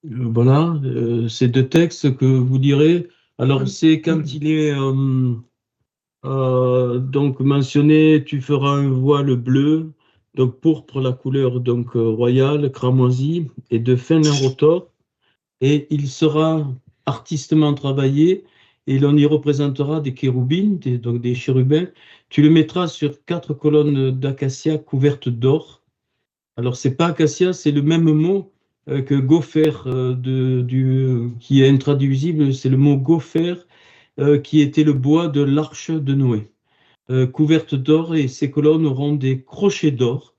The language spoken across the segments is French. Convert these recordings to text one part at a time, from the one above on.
Voilà, ces deux textes que vous direz. Alors, c'est quand il est donc mentionné, tu feras un voile bleu, donc pourpre la couleur donc royale, cramoisi, et de fin lin retors, et il sera artistement travaillé, et l'on y représentera des chérubins, donc des chérubins. Tu le mettras sur 4 colonnes d'acacia couvertes d'or. Alors, c'est pas acacia, c'est le même mot que gopher, qui est intraduisible, c'est le mot gopher, qui était le bois de l'arche de Noé. Couverte d'or, et ces colonnes auront des crochets d'or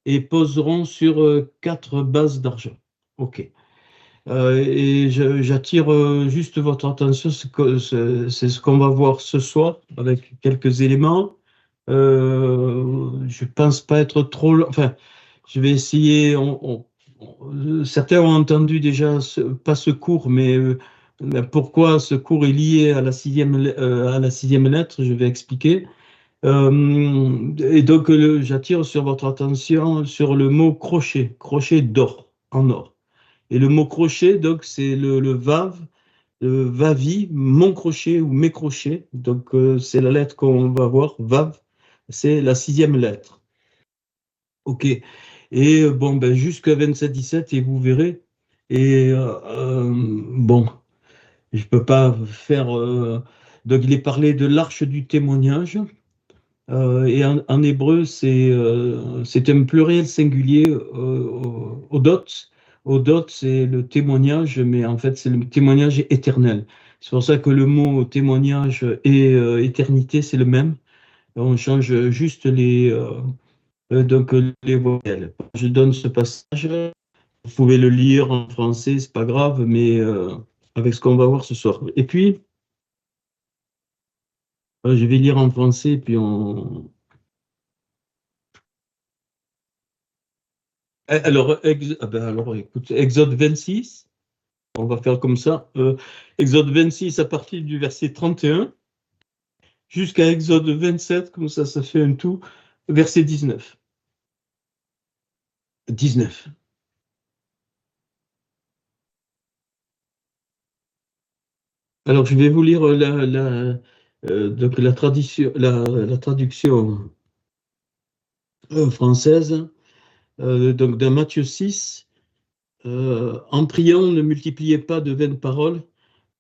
et poseront sur 4 bases d'argent. OK. Et j'attire juste votre attention, c'est ce qu'on va voir ce soir avec quelques éléments. Je pense pas être trop long. Enfin, je vais essayer. Certains ont entendu déjà, pas ce cours, mais pourquoi ce cours est lié à à la sixième lettre, je vais expliquer. Et donc, j'attire sur votre attention sur le mot crochet, crochet d'or, en or. Et le mot crochet, donc, c'est le vav, le vavi, mon crochet ou mes crochets. Donc, c'est la lettre qu'on va voir, vav, c'est la sixième lettre. OK. Et bon, ben, jusqu'à 27-17, et vous verrez. Et bon, je ne peux pas faire. Donc, il est parlé de l'arche du témoignage. Et en hébreu, c'est un pluriel singulier, odot. Odot, c'est le témoignage, mais en fait, c'est le témoignage éternel. C'est pour ça que le mot témoignage et éternité, c'est le même. On change juste les voyelles. Je donne ce passage. Vous pouvez le lire en français, c'est pas grave, mais avec ce qu'on va voir ce soir. Et puis, je vais lire en français, puis on. Alors, écoute, Exode 26, on va faire comme ça. Exode 26 à partir du verset 31 jusqu'à Exode 27, comme ça fait un tout, verset 19. 19. Alors, je vais vous lire donc la traduction française, donc de Matthieu 6. En priant, ne multipliez pas de vaines paroles,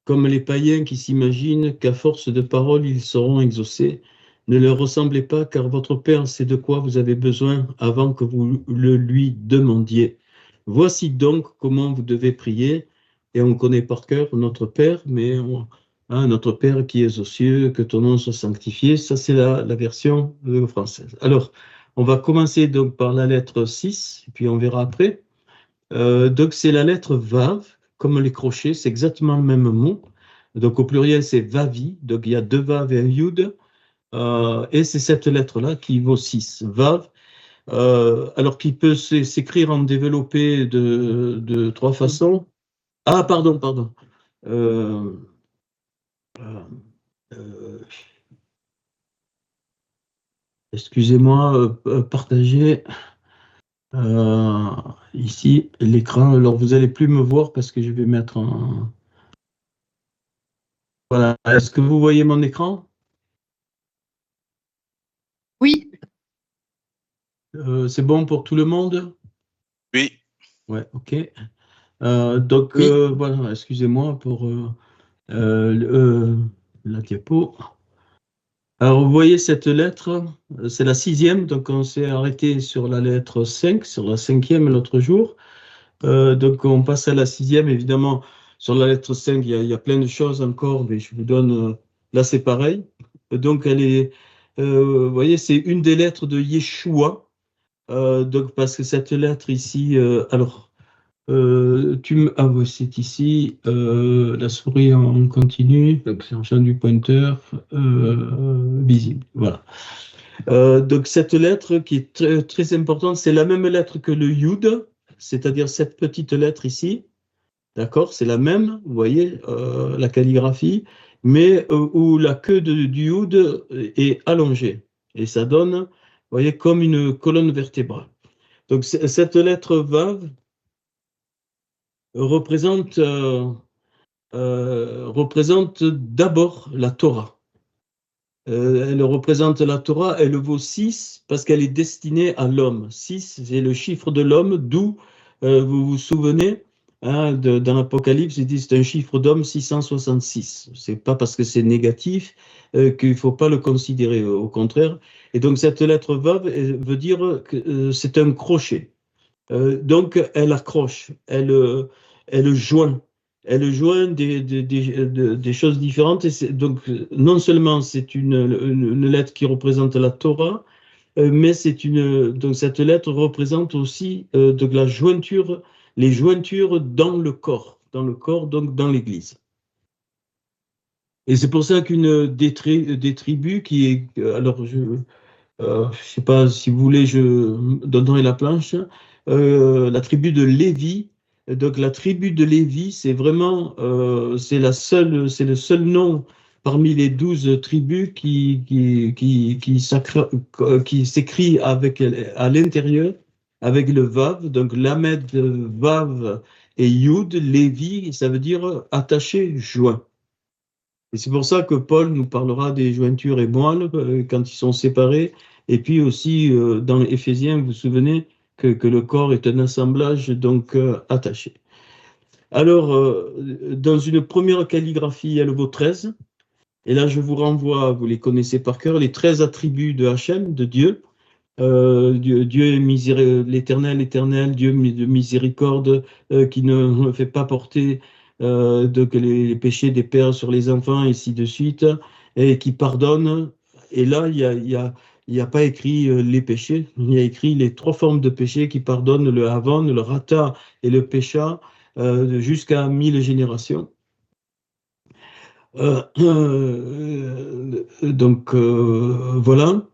comme les païens qui s'imaginent qu'à force de paroles, ils seront exaucés. Ne leur ressemblez pas, car votre Père sait de quoi vous avez besoin avant que vous le lui demandiez. Voici donc comment vous devez prier. Et on connaît par cœur notre Père, notre Père qui es aux cieux, que ton nom soit sanctifié. Ça, c'est la version française. Alors, on va commencer donc par la lettre 6, et puis on verra après. Donc, c'est la lettre Vav, comme les crochets, c'est exactement le même mot. Donc, au pluriel, c'est Vavi. Donc, il y a 2 Vav et un Yud. Et c'est cette lettre-là qui vaut 6. Vav, alors qu'il peut s'écrire en développé de 3 façons. Ah, pardon. Euh, euh, Excusez-moi, partagez ici l'écran. Alors, vous n'allez plus me voir parce que je vais mettre un. Voilà. Est-ce que vous voyez mon écran? Oui. C'est bon pour tout le monde? Oui. Ouais, OK. Donc, Oui. voilà, excusez-moi pour la diapo. Alors, vous voyez cette lettre, c'est la sixième, donc on s'est arrêté sur la lettre 5, sur la cinquième l'autre jour. Donc, on passe à la sixième, évidemment, sur la lettre 5, il y a plein de choses encore, mais je vous donne, là c'est pareil. Donc, vous voyez, c'est une des lettres de Yeshua. Donc, parce que cette lettre ici, ah oui, c'est ici, la souris en continu, donc c'est en champ du pointeur, visible, voilà. Donc, cette lettre qui est très, très importante, c'est la même lettre que le Yud, c'est-à-dire cette petite lettre ici, d'accord, c'est la même, vous voyez, la calligraphie, mais où la queue du Yud est allongée, et ça donne, vous voyez, comme une colonne vertébrale. Donc, cette lettre Vav, représente, représente d'abord la Torah. Elle représente la Torah, elle vaut 6 parce qu'elle est destinée à l'homme. 6, c'est le chiffre de l'homme, d'où, vous vous souvenez, hein, dans l'Apocalypse, il dit c'est un chiffre d'homme 666. C'est pas parce que c'est négatif qu'il ne faut pas le considérer, au contraire. Et donc cette lettre Vav veut dire que c'est un crochet. Donc elle accroche, elle joint. Elle joint des choses différentes. Et donc, non seulement c'est une lettre qui représente la Torah, mais donc cette lettre représente aussi de la jointure, les jointures dans le corps, donc dans l'Église. Et c'est pour ça qu'une des tribus qui est, alors je ne sais pas si vous voulez, je donnerai la planche, la tribu de Lévi. Donc la tribu de Lévi, c'est vraiment, c'est le seul nom parmi les 12 tribus qui s'écrit avec, à l'intérieur avec le Vav, donc Lamed, Vav et Yud, Lévi, ça veut dire attaché, joint. Et c'est pour ça que Paul nous parlera des jointures et moelles quand ils sont séparés. Et puis aussi, dans Éphésiens, vous vous souvenez que le corps est un assemblage donc attaché. Alors, dans une première calligraphie, il y a le mot 13. Et là, je vous renvoie, vous les connaissez par cœur, les 13 attributs de Hachem, de Dieu. Dieu est l'éternel, éternel, Dieu de miséricorde, qui ne fait pas porter donc les péchés des pères sur les enfants, et ainsi de suite, et qui pardonne. Et là, il y a pas écrit les péchés, il y a écrit les 3 formes de péché qui pardonnent, le Havon, le Rata et le Pécha, jusqu'à 1000 générations. Donc, voilà.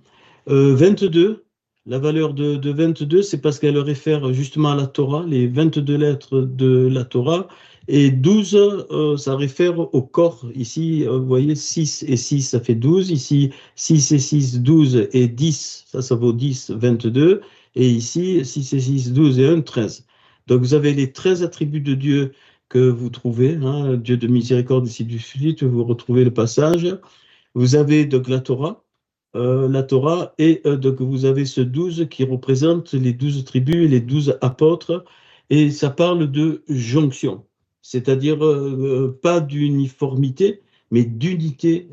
22, la valeur de 22, c'est parce qu'elle réfère justement à la Torah, les 22 lettres de la Torah, et 12, ça réfère au corps. Ici, vous voyez, 6 et 6, ça fait 12. Ici, 6 et 6, 12, et 10, ça vaut 10, 22. Et ici, 6 et 6, 12 et 1, 13. Donc, vous avez les 13 attributs de Dieu que vous trouvez, hein, Dieu de miséricorde, ici de suite, vous retrouvez le passage. Vous avez donc la Torah, et donc vous avez ce 12 qui représente les 12 tribus et les 12 apôtres, et ça parle de jonction, c'est-à-dire pas d'uniformité, mais d'unité.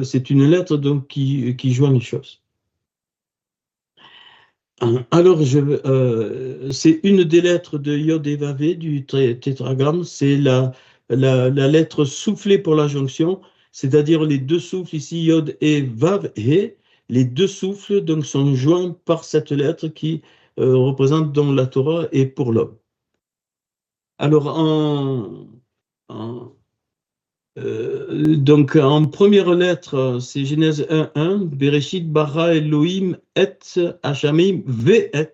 C'est une lettre donc qui joint les choses. Alors, c'est une des lettres de Yod et Vavé du tétragramme, c'est la lettre soufflée pour la jonction, c'est-à-dire les 2 souffles ici, Yod et Vav, et les 2 souffles donc sont joints par cette lettre qui représente donc la Torah et pour l'homme. Alors, donc en première lettre, c'est Genèse 1:1, Bereshit bara Elohim et Hashamim ve et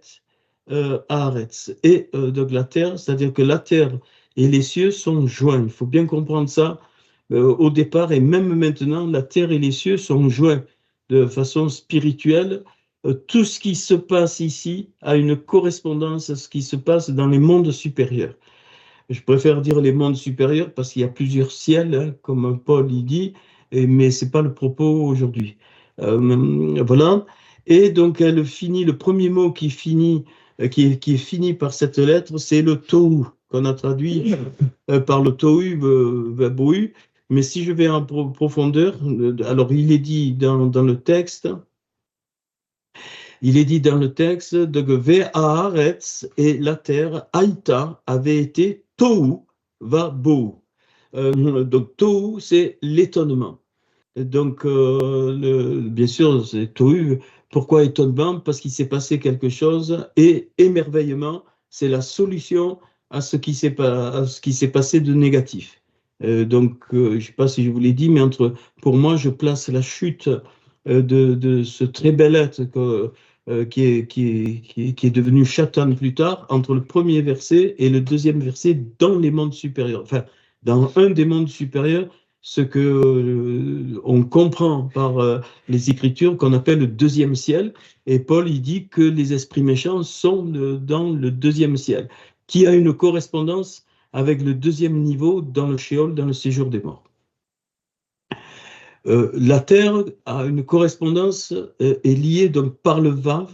Haaretz. Et donc la terre, c'est-à-dire que la terre et les cieux sont joints. Il faut bien comprendre ça au départ, et même maintenant, la terre et les cieux sont joints de façon spirituelle. Tout ce qui se passe ici a une correspondance à ce qui se passe dans les mondes supérieurs. Je préfère dire les mondes supérieurs parce qu'il y a plusieurs ciels, hein, comme Paul y dit, mais ce n'est pas le propos aujourd'hui. Voilà. Et donc, elle finit, le premier mot qui est fini par cette lettre, c'est le tohu, qu'on a traduit par le tohu, bohu. Mais si je vais en profondeur, alors il est dit dans le texte, donc Ve'haaretz, et la terre, Haïta, avait été Tohu va Bohu. Donc Tohu, c'est l'étonnement. Donc, bien sûr, c'est Tohu. Pourquoi étonnement? Parce qu'il s'est passé quelque chose, et émerveillement, c'est la solution à ce qui s'est passé de négatif. Donc, je ne sais pas si je vous l'ai dit, mais pour moi, je place la chute de ce très bel être qui est devenu Shatan plus tard, entre le premier verset et le deuxième verset dans les mondes supérieurs. Enfin, dans un des mondes supérieurs, ce que on comprend par les Écritures qu'on appelle le deuxième ciel. Et Paul, il dit que les esprits méchants sont dans le deuxième ciel, qui a une correspondance avec le deuxième niveau dans le Sheol, dans le séjour des morts. La terre a une correspondance, est liée donc par le Vav,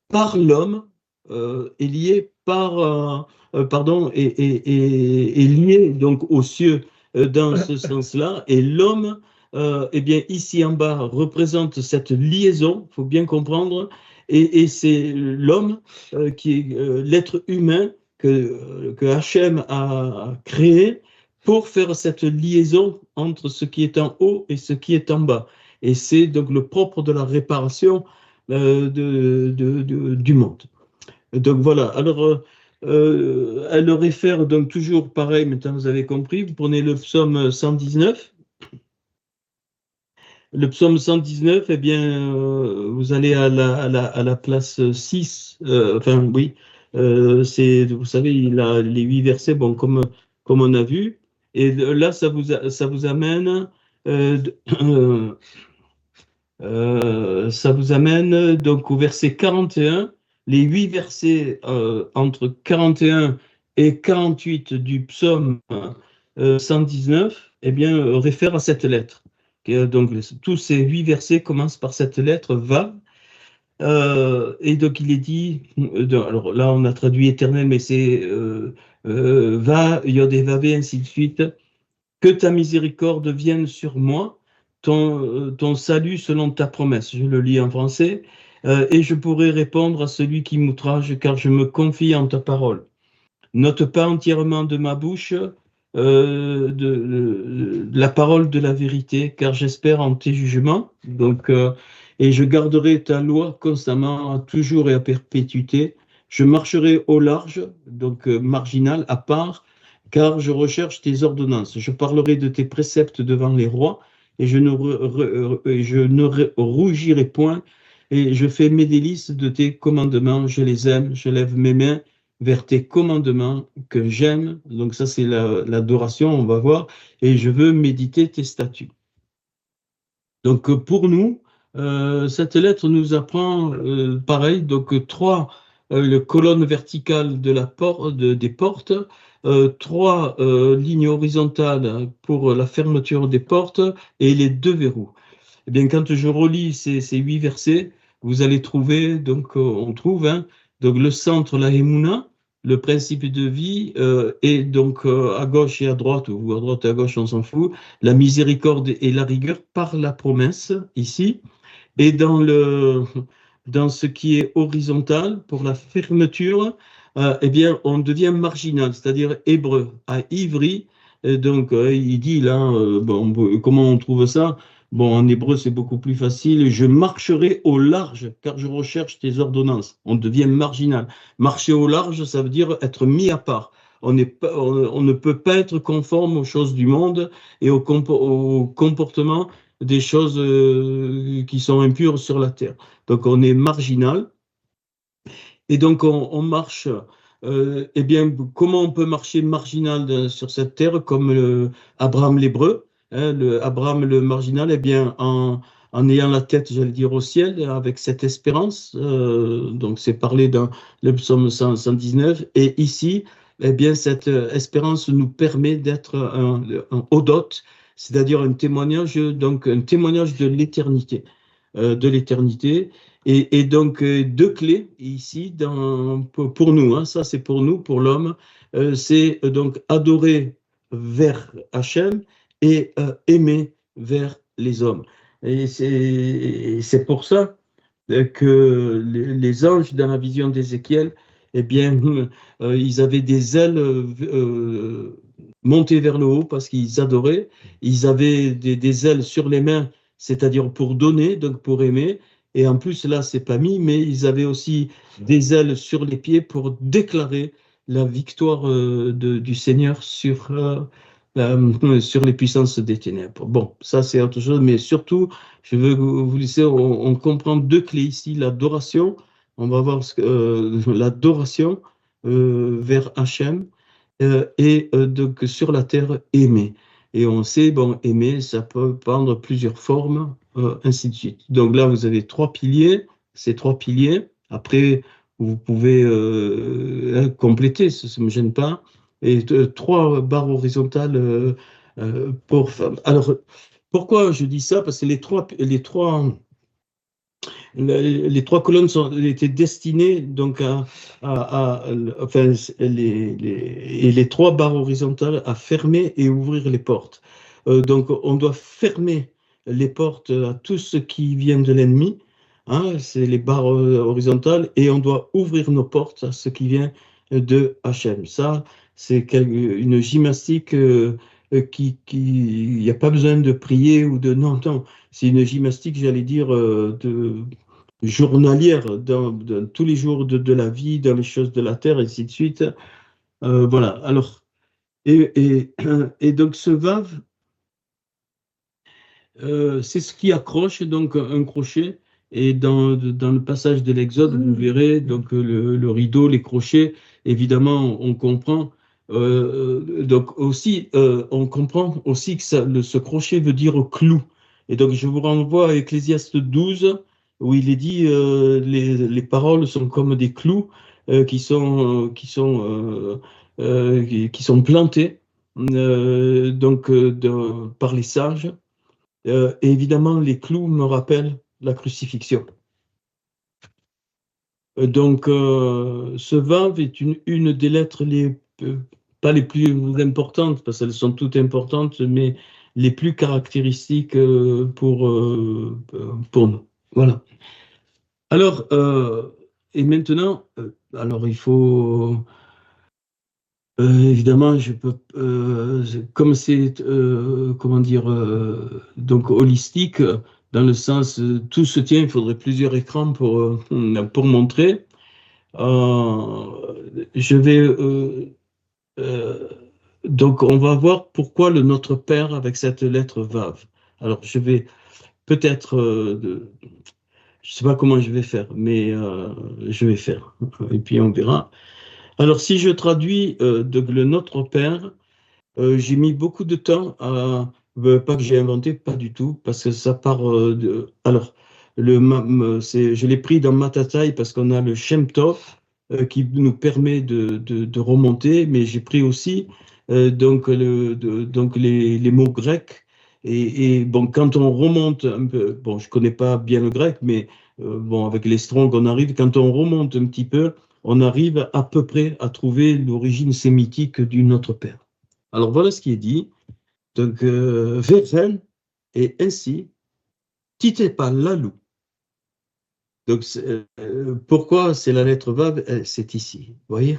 par l'homme, est liée par, pardon, est liée donc aux cieux dans ce sens-là, et l'homme, eh bien ici en bas représente cette liaison, il faut bien comprendre, et c'est l'homme qui est l'être humain que Hachem a créé pour faire cette liaison entre ce qui est en haut et ce qui est en bas. Et c'est donc le propre de la réparation du monde. Donc voilà, alors elle le réfère donc toujours pareil, maintenant vous avez compris, vous prenez le psaume 119. Le psaume 119, eh bien, vous allez à la place 6, enfin oui, vous savez, il a les 8 versets, bon, comme on a vu, et là, ça vous amène, ça vous amène donc au verset 41, les 8 versets entre 41 et 48 du psaume 119, eh bien, réfèrent à cette lettre. Donc, tous ces 8 versets commencent par cette lettre Va. Et donc, il est dit, alors là, on a traduit éternel, mais c'est Va, Yod et Vavé, ainsi de suite. Que ta miséricorde vienne sur moi, ton salut selon ta promesse. Je le lis en français. Et je pourrai répondre à celui qui m'outrage, car je me confie en ta parole. Note pas entièrement de ma bouche de la parole de la vérité, car j'espère en tes jugements. Donc, et je garderai ta loi constamment, toujours et à perpétuité. Je marcherai au large, donc marginal, à part, car je recherche tes ordonnances. Je parlerai de tes préceptes devant les rois, et je ne rougirai point, et je fais mes délices de tes commandements. Je les aime, je lève mes mains vers tes commandements que j'aime. Donc ça, c'est l'adoration, on va voir. Et je veux méditer tes statuts. Donc pour nous, cette lettre nous apprend pareil, donc trois colonnes verticales de des portes, trois lignes horizontales pour la fermeture des portes et les deux verrous. Eh bien, quand je relis ces 8 versets, vous allez trouver, donc on trouve, hein, donc le centre, la Emouna, le principe de vie, et donc à gauche et à droite, ou à droite et à gauche, on s'en fout, la miséricorde et la rigueur par la promesse, ici, et dans ce qui est horizontal, pour la fermeture, eh bien, on devient marginal, c'est-à-dire hébreu, à ivri. Donc, il dit là, bon, comment on trouve ça? Bon, en hébreu, c'est beaucoup plus facile. Je marcherai au large, car je recherche tes ordonnances. On devient marginal. Marcher au large, ça veut dire être mis à part. On ne peut pas être conforme aux choses du monde et au comportement des choses qui sont impures sur la terre. Donc, on est marginal. Et donc, on marche. Eh bien, comment on peut marcher marginal sur cette terre, comme Abraham l'hébreu, hein, Abraham le marginal, eh bien, en ayant la tête, j'allais dire, au ciel, avec cette espérance. Donc, c'est parlé dans le psaume 119. Et ici, eh bien, cette espérance nous permet d'être un odote, c'est-à-dire un témoignage de l'éternité. De l'éternité. Et donc, deux clés ici pour nous, hein, ça c'est pour nous, pour l'homme, c'est donc adorer vers Hachem et aimer vers les hommes. Et c'est pour ça que les anges, dans la vision d'Ézéchiel, eh bien, ils avaient des ailes montées vers le haut parce qu'ils adoraient. Ils avaient des ailes sur les mains, c'est-à-dire pour donner, donc pour aimer. Et en plus, là, c'est pas mis, mais ils avaient aussi des ailes sur les pieds pour déclarer la victoire du Seigneur sur les puissances des ténèbres. Bon, ça, c'est autre chose, mais surtout, je veux vous laisser, on comprend deux clés ici, l'adoration, on va voir l'adoration vers Hachem et donc sur la terre, aimer. Et on sait, bon, aimer, ça peut prendre plusieurs formes, ainsi de suite. Donc là, vous avez trois piliers, ces trois piliers. Après, vous pouvez compléter, ça ne me gêne pas. et 3 barres horizontales pour femmes. Alors, pourquoi je dis ça? Parce que les trois colonnes étaient destinées donc enfin, et les 3 barres horizontales à fermer et ouvrir les portes. Donc, on doit fermer les portes à tout ce qui vient de l'ennemi, hein, c'est les barres horizontales, et on doit ouvrir nos portes à ce qui vient de Hachem. Ça, c'est une gymnastique il n'y a pas besoin de prier ou de... Non, non, c'est une gymnastique, j'allais dire, journalière dans tous les jours de la vie, dans les choses de la terre, et ainsi de suite. Voilà. Alors, et donc ce Vav, c'est ce qui accroche donc un crochet. Et dans le passage de l'Exode, vous verrez donc le rideau, les crochets. Évidemment, on comprend. Donc aussi, on comprend aussi que ce crochet veut dire clou. Et donc je vous renvoie à Ecclésiaste 12, où il est dit les paroles sont comme des clous qui sont plantés par les sages. Et évidemment, les clous me rappellent la crucifixion. Donc, ce Vav est une des lettres pas les plus importantes, parce qu'elles sont toutes importantes, mais les plus caractéristiques pour nous. Voilà. Alors, et maintenant, alors il faut... évidemment, je peux, comme c'est, comment dire, donc holistique, dans le sens, tout se tient, il faudrait plusieurs écrans pour montrer. Je vais, donc, on va voir pourquoi le Notre Père avec cette lettre Vav. Alors, je vais peut-être, je ne sais pas comment je vais faire, mais je vais faire. Et puis, on verra. Alors, si je traduis le Notre Père, j'ai mis beaucoup de temps pas que j'ai inventé, pas du tout, parce que ça part alors, je l'ai pris dans Matataï parce qu'on a le Shem Tov qui nous permet de remonter, mais j'ai pris aussi donc les mots grecs. Et bon, quand on remonte un peu, bon, je connais pas bien le grec, mais bon, avec les Strong, quand on remonte un petit peu, on arrive à peu près à trouver l'origine sémitique du Notre Père. Alors voilà ce qui est dit. Donc, Vechen, et ainsi, Titepa Lalou. Donc, pourquoi c'est la lettre Vav? C'est ici. Vous voyez?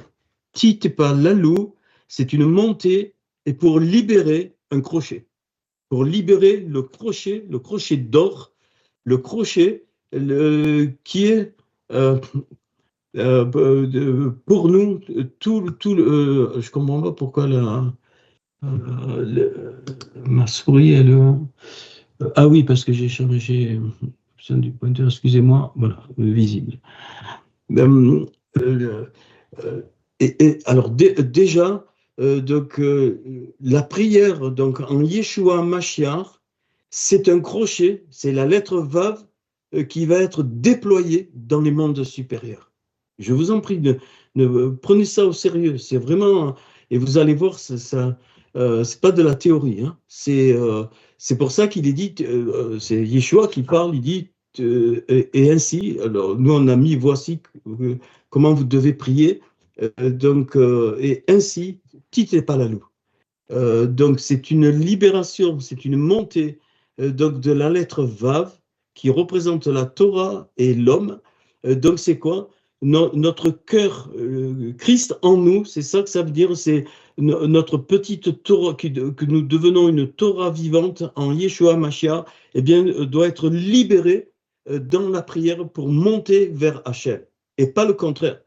Titepa Lalou, c'est une montée et pour libérer un crochet. Pour libérer le crochet d'or, le crochet qui est pour nous, je ne comprends pas pourquoi ma souris, ah oui, parce que j'ai changé du pointeur, excusez-moi, voilà, visible. Alors, déjà, donc, la prière donc, en Yeshua Mashiach, c'est un crochet, c'est la lettre Vav qui va être déployée dans les mondes supérieurs. Je vous en prie, prenez ça au sérieux, c'est vraiment, et vous allez voir, c'est pas de la théorie, hein. C'est pour ça qu'il est dit, c'est Yeshua qui parle, il dit, et ainsi, alors nous on a mis, voici comment vous devez prier, et ainsi, Tite pas la loup. Donc c'est une libération, c'est une montée donc de la lettre Vav qui représente la Torah et l'homme. Donc c'est quoi? Notre cœur, Christ en nous, c'est ça que ça veut dire, c'est notre petite Torah, que nous devenons une Torah vivante en Yeshua Mashiach, eh bien, doit être libérée dans la prière pour monter vers Hachem, et pas le contraire.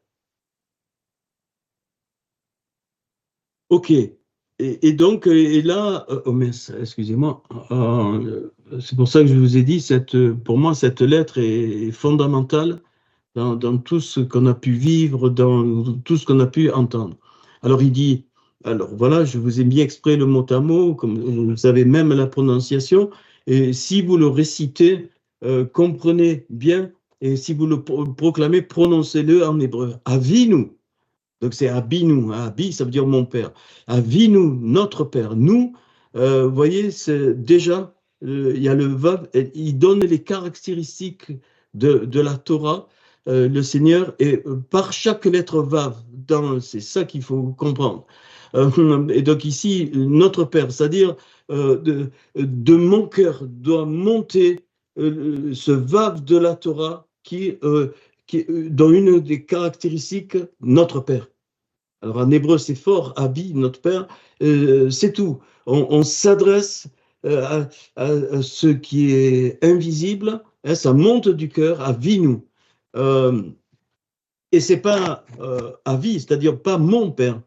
Ok. Et donc, et là, excusez-moi, c'est pour ça que je vous ai dit, pour moi, cette lettre est fondamentale dans tout ce qu'on a pu vivre, dans tout ce qu'on a pu entendre. Alors, il dit, alors voilà, je vous ai mis exprès le mot à mot, comme vous savez même la prononciation, et si vous le récitez, comprenez bien, et si vous le proclamez, prononcez-le en hébreu. Avinu. Donc c'est Abinu, hein. Abi, ça veut dire mon père. Avinu, notre père. Nous, vous voyez, c'est déjà, il y a le vav, il donne les caractéristiques de la Torah, le Seigneur, et par chaque lettre vav, c'est ça qu'il faut comprendre. Et donc ici, notre père, c'est-à-dire de mon cœur doit monter ce vav de la Torah dont une des caractéristiques, notre Père. Alors en hébreu, c'est fort, Abi, notre Père, c'est tout. On s'adresse à ce qui est invisible, hein, ça monte du cœur, à Vinu. Et c'est pas Avi, c'est-à-dire pas mon Père.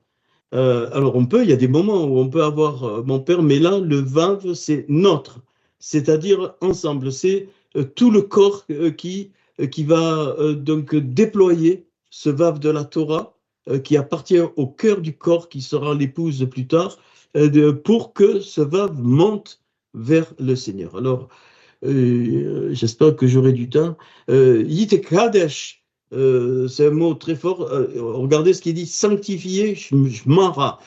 Alors il y a des moments où on peut avoir mon Père, mais là, le vav, c'est notre, c'est-à-dire ensemble. C'est tout le corps qui va donc déployer ce vav de la Torah qui appartient au cœur du corps, qui sera l'épouse plus tard, pour que ce vav monte vers le Seigneur. Alors, j'espère que j'aurai du temps. Yite Kadesh, c'est un mot très fort. Regardez ce qu'il dit, sanctifier, Shimera,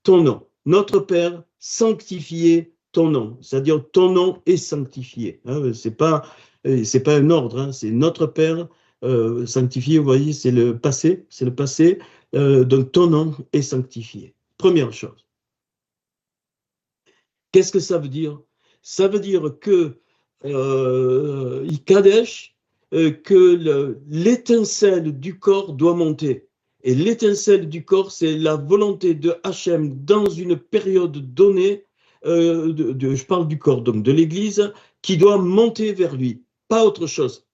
ton nom. Notre Père, sanctifier ton nom. C'est-à-dire ton nom est sanctifié. Hein, c'est pas un ordre, hein, c'est notre Père sanctifié. Vous voyez, c'est le passé. C'est le passé. Donc ton nom est sanctifié. Première chose. Qu'est-ce que ça veut dire? Ça veut dire que Kadesh, que l'étincelle du corps doit monter. Et l'étincelle du corps, c'est la volonté de Hachem dans une période donnée, je parle du corps, donc de l'Église, qui doit monter vers lui, pas autre chose.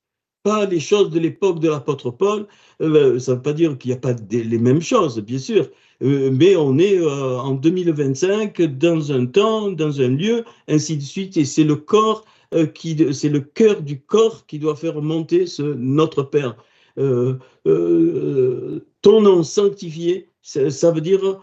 Pas les choses de l'époque de l'apôtre Paul. Ça ne veut pas dire qu'il n'y a pas les mêmes choses, bien sûr, mais on est en 2025 dans un temps, dans un lieu, ainsi de suite, et c'est le corps c'est le cœur du corps qui doit faire monter notre Père. Ton nom sanctifié, ça veut dire,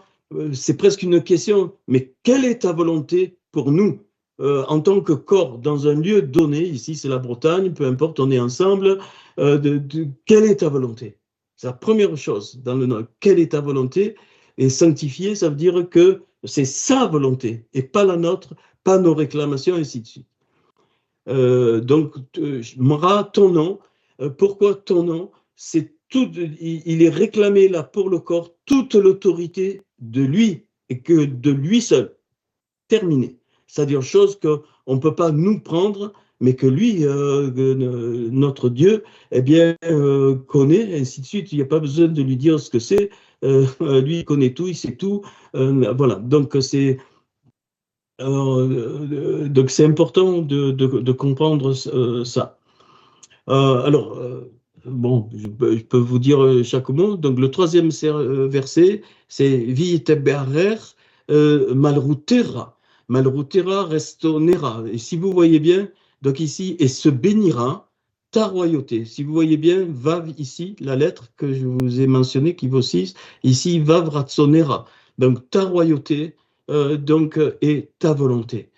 c'est presque une question, mais quelle est ta volonté pour nous en tant que corps dans un lieu donné, ici c'est la Bretagne, peu importe, on est ensemble, quelle est ta volonté? C'est la première chose dans le nom, quelle est ta volonté? Et sanctifier, ça veut dire que c'est sa volonté et pas la nôtre, pas nos réclamations, et ainsi de suite. Donc, Mara, ton nom, pourquoi ton nom? C'est tout, il est réclamé là pour le corps toute l'autorité de lui et que de lui seul. Terminé. C'est-à-dire chose qu'on ne peut pas nous prendre, mais que lui, notre Dieu, eh bien, connaît, ainsi de suite. Il n'y a pas besoin de lui dire ce que c'est. Lui, il connaît tout, il sait tout. Voilà. Donc, c'est important de comprendre ça. Alors, bon, je peux vous dire chaque mot. Donc, le troisième verset, c'est Viteberer malroutera. Malroutera restonera. Et si vous voyez bien, donc ici, et se bénira ta royauté. Si vous voyez bien, Vav ici, la lettre que je vous ai mentionnée, qui vaut 6, ici, Vav ratsonera. Donc, ta royauté, et ta volonté.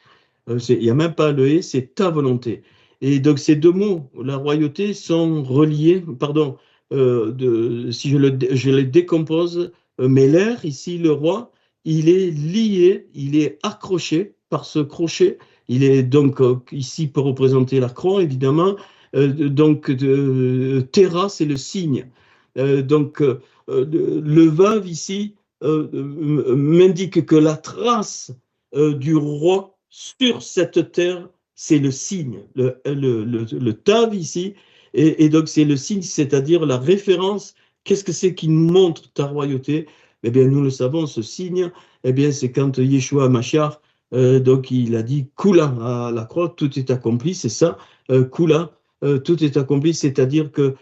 Il n'y a même pas le et, c'est ta volonté. Et donc ces deux mots, la royauté, sont reliés, pardon, si je les décompose, Meller, ici le roi, il est lié, il est accroché par ce crochet, il est donc ici pour représenter la croix, évidemment, Terra, c'est le signe. Le vav ici m'indique que la trace du roi sur cette terre, c'est le signe, le tav ici, et donc c'est le signe, c'est-à-dire la référence. Qu'est-ce que c'est qui nous montre ta royauté? Eh bien, nous le savons, ce signe, eh bien, c'est quand Yeshua Mashiach, donc il a dit Kula à la croix, tout est accompli, c'est ça, Kula, tout est accompli, c'est-à-dire que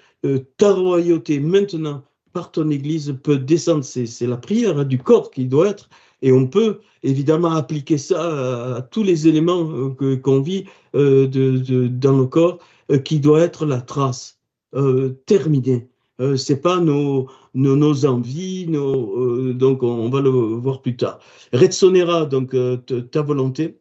ta royauté maintenant par ton Église peut descendre. C'est la prière du corps qui doit être, et on peut évidemment appliquer ça à tous les éléments qu'on vit dans le corps, qui doit être la trace terminée. C'est pas nos envies, donc on va le voir plus tard. Retsonera, donc ta volonté.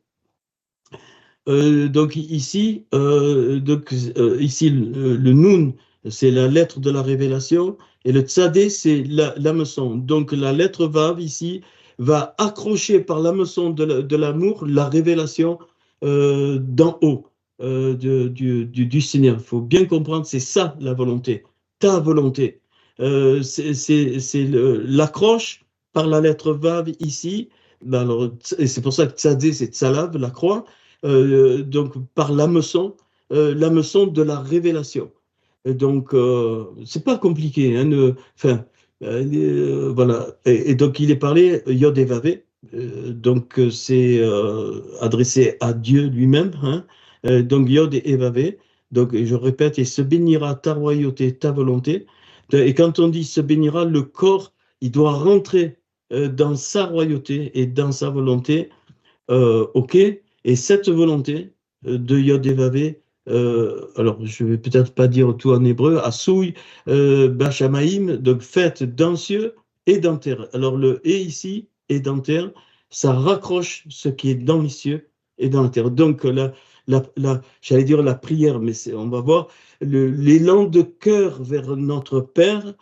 Donc ici, le Nun, c'est la lettre de la révélation, Et le tzadé, c'est l'hameçon. Donc la lettre vav ici va accrocher par l'hameçon de l'amour la révélation d'en haut du Seigneur. Il faut bien comprendre, c'est ça la volonté, ta volonté. C'est l'accroche par la lettre vav ici. Ben alors, et c'est pour ça que tzadé, c'est tzalav, la croix. Donc par l'hameçon de la révélation. Et donc, c'est pas compliqué. Hein, enfin, voilà. Et donc, il est parlé Yod et Vavé. Donc, c'est adressé à Dieu lui-même. Hein. Donc, Yod et Vavé. Donc, je répète, et se bénira ta royauté, ta volonté. Et quand on dit se bénira, le corps, il doit rentrer dans sa royauté et dans sa volonté. OK. Et cette volonté de Yod et Vavé, alors je vais peut-être pas dire tout en hébreu, Asouy, Bachamaïm, donc faite dans cieux et dans terre. Alors le et ici et dans terre, ça raccroche ce qui est dans les cieux et dans la terre. Donc j'allais dire la prière, mais on va voir, l'élan de cœur vers notre Père,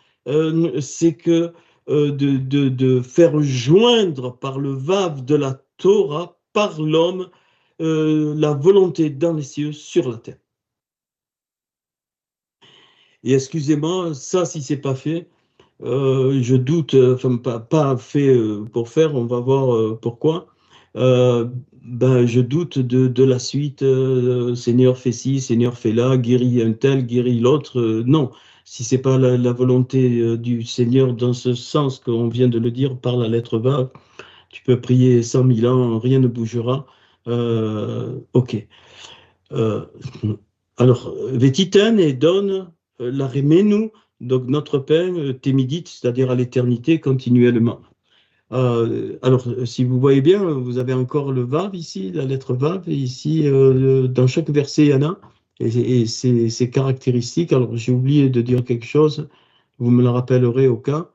c'est que de faire joindre par le vav de la Torah, par l'homme, la volonté dans les cieux sur la terre. Et excusez-moi, ça, si c'est pas fait, je doute, enfin pas fait pour faire, on va voir pourquoi. Ben, je doute de la suite. Seigneur fait ci, Seigneur fait là, guérit un tel, guérit l'autre. Non, si c'est pas la volonté du Seigneur dans ce sens qu'on vient de le dire par la lettre vav, tu peux prier 100 000 ans, rien ne bougera. Ok. Euh, alors, Vétiten et donne la remenu, donc notre pain, témidite, c'est-à-dire à l'éternité, continuellement. Alors, si vous voyez bien, vous avez encore le vav ici, la lettre vav, et ici, dans chaque verset, il y en a, et c'est caractéristique. Alors, j'ai oublié de dire quelque chose, vous me le rappellerez au cas.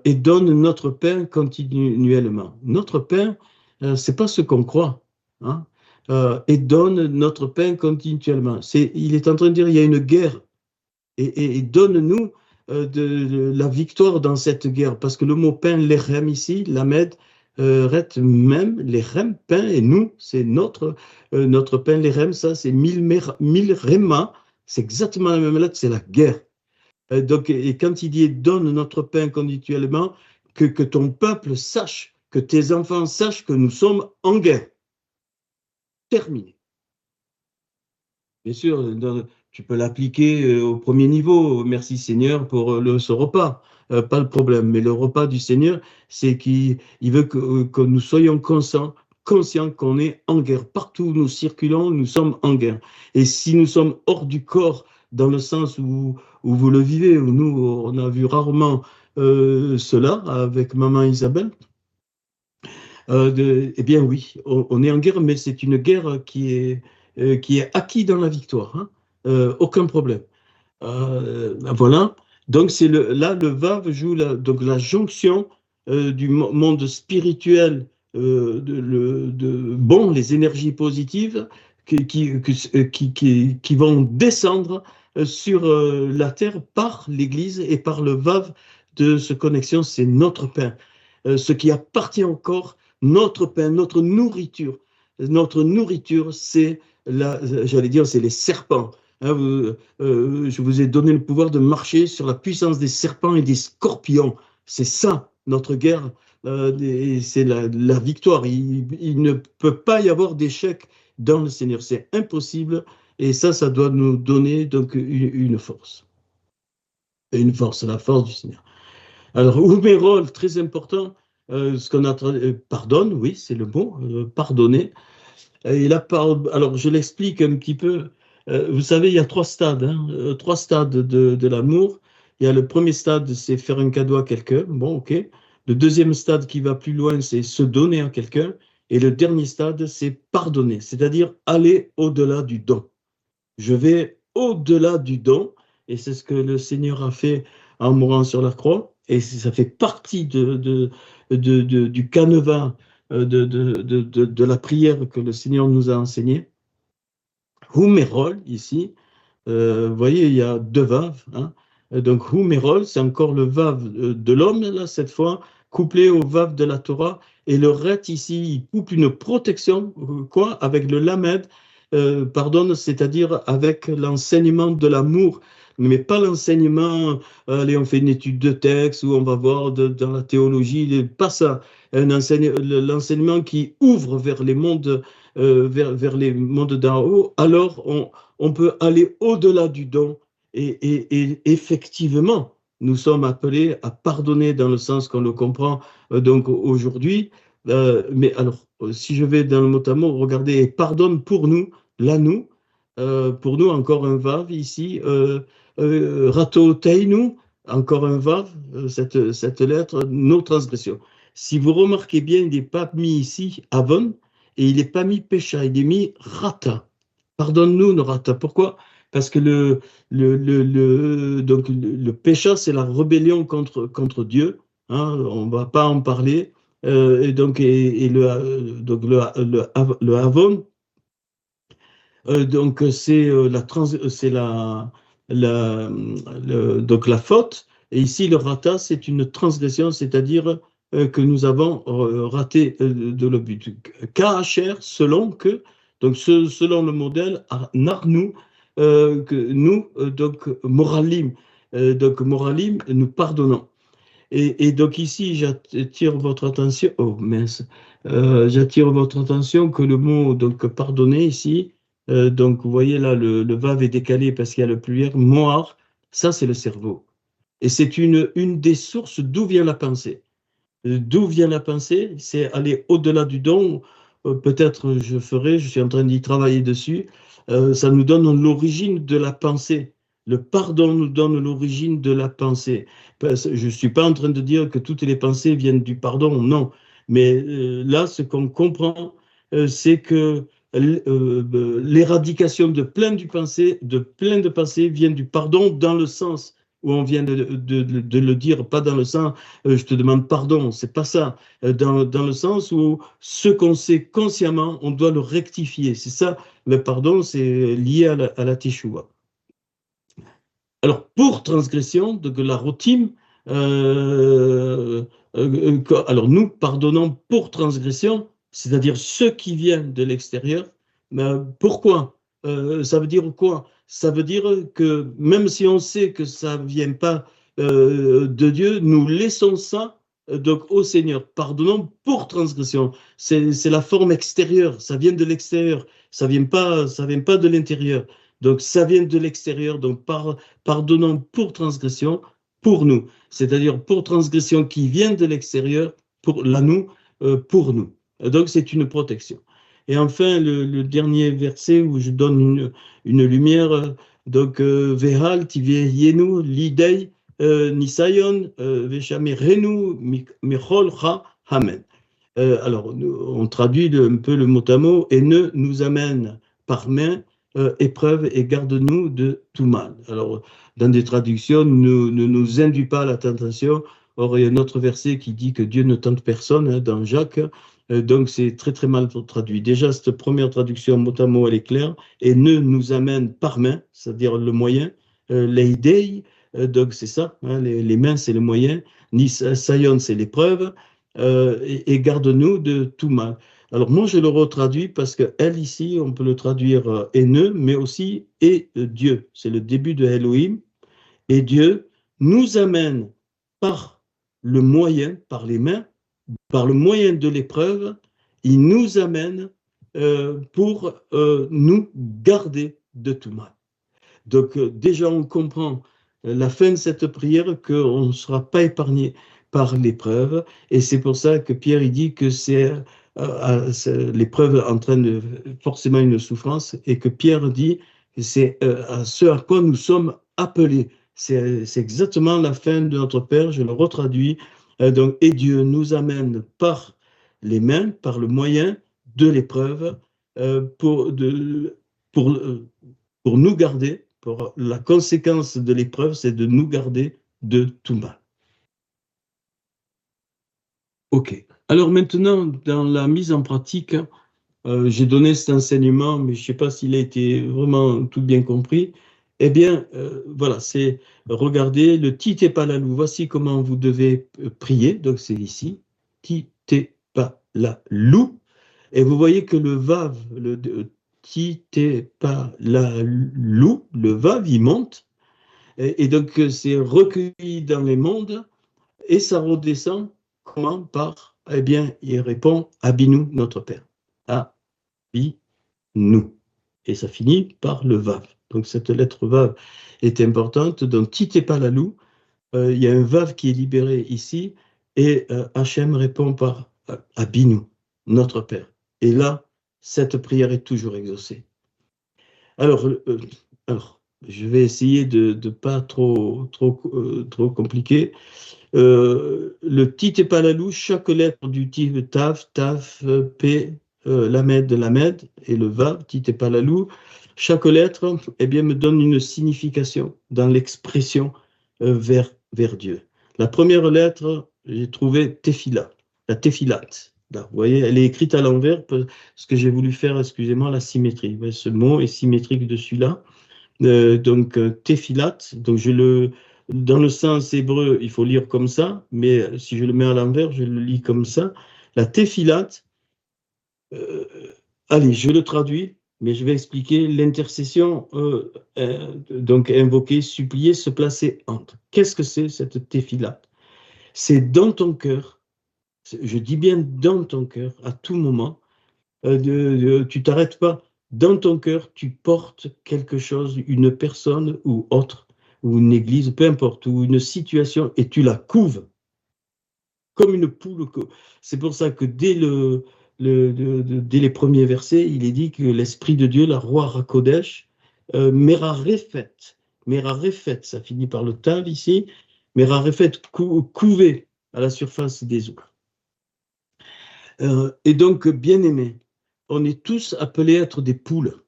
Et donne notre pain continuellement. Notre pain, c'est pas ce qu'on croit. Hein. Et donne notre pain continuellement. Il est en train de dire il y a une guerre. Et donne-nous de la victoire dans cette guerre. Parce que le mot pain, l'erem ici, l'amed, ret même, l'erem, pain, et nous, c'est notre pain, l'erem, ça, c'est mille rema, c'est exactement la même lettre, c'est la guerre. Donc, et quand il dit donne notre pain continuellement, que ton peuple sache, que tes enfants sachent que nous sommes en guerre. Terminé. Bien sûr, tu peux l'appliquer au premier niveau. Merci Seigneur pour ce repas. Pas le problème. Mais le repas du Seigneur, c'est qu'il veut que nous soyons conscients qu'on est en guerre. Partout où nous circulons, nous sommes en guerre. Et si nous sommes hors du corps, dans le sens où vous le vivez, où nous, on a vu rarement cela avec maman Isabelle, eh bien oui, on est en guerre, mais c'est une guerre qui est acquise dans la victoire. Hein. Aucun problème. Voilà. Donc là, le Vav joue donc la jonction du monde spirituel, bon, les énergies positives qui vont descendre sur la terre par l'Église et par le Vav de ce connexion, c'est notre pain. Ce qui appartient encore, notre pain, notre nourriture. Notre nourriture, c'est j'allais dire, c'est les serpents. Hein, je vous ai donné le pouvoir de marcher sur la puissance des serpents et des scorpions. C'est ça, notre guerre. C'est la victoire. Il ne peut pas y avoir d'échec dans le Seigneur. C'est impossible. Et ça doit nous donner donc une force. Une force, la force du Seigneur. Alors, Oumerol, très important, ce qu'on a pardonne, oui, c'est le mot, pardonner. Et là, alors, je l'explique un petit peu. Vous savez, il y a trois stades, hein, trois stades de l'amour. Il y a le premier stade, c'est faire un cadeau à quelqu'un. Bon, ok. Le deuxième stade qui va plus loin, c'est se donner à quelqu'un. Et le dernier stade, c'est pardonner, c'est-à-dire aller au-delà du don. Je vais au-delà du don, et c'est ce que le Seigneur a fait en mourant sur la croix, et ça fait partie du canevas de la prière que le Seigneur nous a enseigné. Humerol, ici, vous voyez, il y a deux vaves, hein, Donc, Humerol, c'est encore le vav de l'homme, là, cette fois, couplé au vav de la Torah. Et le ret, ici, il couple une protection, quoi, avec le lamed, pardonne, c'est-à-dire avec l'enseignement de l'amour, mais pas l'enseignement, allez, on fait une étude de texte où on va voir dans la théologie, pas ça. L'enseignement qui ouvre vers les mondes, vers les mondes d'en haut, alors on peut aller au-delà du don. Et effectivement, nous sommes appelés à pardonner dans le sens qu'on le comprend donc aujourd'hui. Mais alors, si je vais dans le mot à mot, regardez, pardonne pour nous, là nous, pour nous encore un vav ici, rato teinu, encore un vav, cette lettre, nos transgressions. Si vous remarquez bien, il n'est pas mis ici avon et il n'est pas mis pécha, il est mis rata. Pardonne-nous nos rata. Pourquoi? Parce que donc le péché, c'est la rébellion contre Dieu. Hein, on ne va pas en parler. Et donc, donc le Havon, donc c'est donc la faute. Et ici, le rata, c'est une transgression, c'est-à-dire que nous avons raté de le but. Kacher, selon que, donc selon le modèle, Narnou, que nous, donc moralim, nous pardonnons. Et donc ici, j'attire votre attention, oh mince, j'attire votre attention que le mot donc pardonner ici, donc vous voyez là, le vav est décalé parce qu'il y a le pluriel, moar, ça c'est le cerveau. Et c'est une des sources d'où vient la pensée. D'où vient la pensée? C'est aller au-delà du don. Peut-être je suis en train d'y travailler dessus. Ça nous donne l'origine de la pensée. Le pardon nous donne l'origine de la pensée. Je ne suis pas en train de dire que toutes les pensées viennent du pardon, non. Mais là, ce qu'on comprend, c'est que l'éradication de plein de pensées viennent du pardon dans le sens où on vient de le dire, pas dans le sens je te demande pardon, c'est pas ça. Dans le sens où ce qu'on sait consciemment, on doit le rectifier. C'est ça, le pardon, c'est lié à la teshuva. Alors, pour transgression, de la routine, alors nous pardonnons pour transgression, c'est-à-dire ce qui vient de l'extérieur. Pourquoi? Ça veut dire quoi? Ça veut dire que même si on sait que ça ne vient pas de Dieu, nous laissons ça donc au Seigneur. Pardonnons pour transgression. C'est la forme extérieure, ça vient de l'extérieur, ça vient pas de l'intérieur. Donc ça vient de l'extérieur, donc pardonnons pour transgression, pour nous. C'est-à-dire pour transgression qui vient de l'extérieur, pour pour nous. Donc c'est une protection. Et enfin, le dernier verset où je donne une lumière, donc Vehal tivienu lidei nisayon veshamerenu michol ha amen. Alors, on traduit un peu le mot à mot, et ne nous amène par main épreuve et garde-nous de tout mal. Alors, dans des traductions, ne nous induit pas à la tentation. Or, il y a un autre verset qui dit que Dieu ne tente personne, hein, dans Jacques. Donc, c'est très, très mal traduit. Déjà, cette première traduction, mot à mot, elle est claire. Et ne nous amène par main, c'est-à-dire le moyen. L'eidei, donc c'est ça, hein, les mains, c'est le moyen. Nisayon, c'est l'épreuve. Et garde-nous de tout mal. Alors moi, je le retraduis parce que elle ici, on peut le traduire haineux, mais aussi et Dieu. C'est le début de Elohim. Et Dieu nous amène par le moyen, par les mains, par le moyen de l'épreuve, il nous amène pour nous garder de tout mal. Donc déjà, on comprend la fin de cette prière qu'on ne sera pas épargné par l'épreuve. Et c'est pour ça que Pierre il dit que c'est l'épreuve entraîne forcément une souffrance et que Pierre dit que c'est à ce à quoi nous sommes appelés. C'est exactement la fin de notre Père, je le retraduis. Donc, et Dieu nous amène par les mains, par le moyen de l'épreuve pour nous garder, pour la conséquence de l'épreuve, c'est de nous garder de tout mal. Ok. Alors maintenant, dans la mise en pratique, j'ai donné cet enseignement, mais je ne sais pas s'il a été vraiment tout bien compris. Eh bien, voilà, c'est, regardez, le Tite Palalou, voici comment vous devez prier, donc c'est ici, Tite Palalou, et vous voyez que le Vav, Tite Palalou, le Vav, il monte, et donc c'est recueilli dans les mondes, et ça redescend, comment? Par, eh bien, il répond, Abinu, notre Père. Abinu. Et ça finit par le Vav. Donc cette lettre Vav est importante. Donc Tite Palalou, il y a un Vav qui est libéré ici, et Hachem répond par Abinu, notre Père. Et là, cette prière est toujours exaucée. Alors, je vais essayer de ne pas trop compliquer. Le Tite Palalou, chaque lettre du Tiv, Taf, Taf, P, Lamed, Lamed, et le Vav, Tite Palalou, chaque lettre, eh bien, me donne une signification dans l'expression vers Dieu. La première lettre, j'ai trouvé Tefila, la Tefilat. Là, vous voyez, elle est écrite à l'envers, parce que j'ai voulu faire, excusez-moi, la symétrie. Ce mot est symétrique de celui-là. Donc, Tefilat, donc dans le sens hébreu, il faut lire comme ça, mais si je le mets à l'envers, je le lis comme ça. La Tefilat, allez, je le traduis, mais je vais expliquer l'intercession, donc invoquer, supplier, se placer entre. Qu'est-ce que c'est cette Tefilat? C'est dans ton cœur, je dis bien dans ton cœur, à tout moment, tu t'arrêtes pas. Dans ton cœur, tu portes quelque chose, une personne ou autre, ou une église, peu importe, ou une situation, et tu la couves comme une poule. C'est pour ça que dès les premiers versets, il est dit que l'Esprit de Dieu, la roi Rakodesh, Merarefet, ça finit par le tav ici, Merarefet, couvé à la surface des eaux. Et donc, bien-aimés, on est tous appelés à être des poules,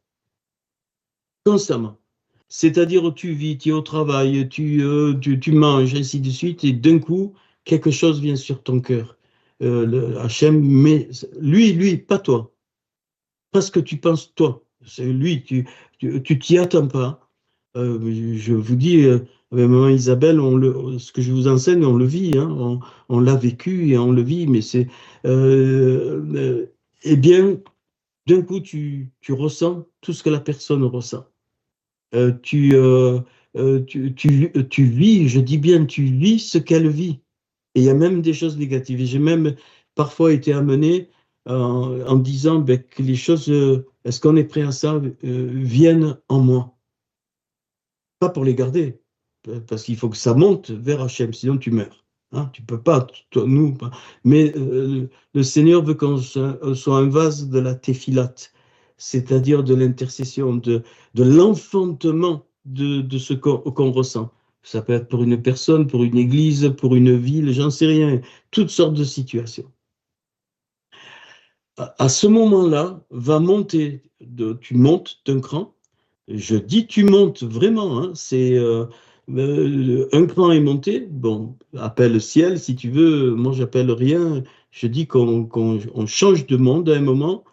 constamment. C'est-à-dire, tu vis, tu es au travail, tu manges, ainsi de suite, et d'un coup, quelque chose vient sur ton cœur. Hachem, mais lui, pas toi. Pas ce que tu penses, toi. C'est lui, tu t'y attends pas. Je vous dis, avec maman Isabelle, ce que je vous enseigne, on le vit, hein, on l'a vécu et on le vit, mais c'est... eh bien, d'un coup, tu ressens tout ce que la personne ressent. Tu vis, je dis bien, tu vis ce qu'elle vit. Et il y a même des choses négatives. Et j'ai même parfois été amené en disant que les choses, est-ce qu'on est prêt à ça, viennent en moi. Pas pour les garder, parce qu'il faut que ça monte vers Hachem, sinon tu meurs. Hein, tu peux pas, toi, nous, pas. Mais le Seigneur veut qu'on soit un vase de la téphilate, c'est-à-dire de l'intercession, de l'enfantement de ce qu'on ressent. Ça peut être pour une personne, pour une église, pour une ville, j'en sais rien, toutes sortes de situations. À ce moment-là, tu montes d'un cran. Je dis tu montes vraiment, hein, c'est un cran est monté, bon, appelle ciel si tu veux, moi j'appelle rien, je dis qu'on change de monde à un moment,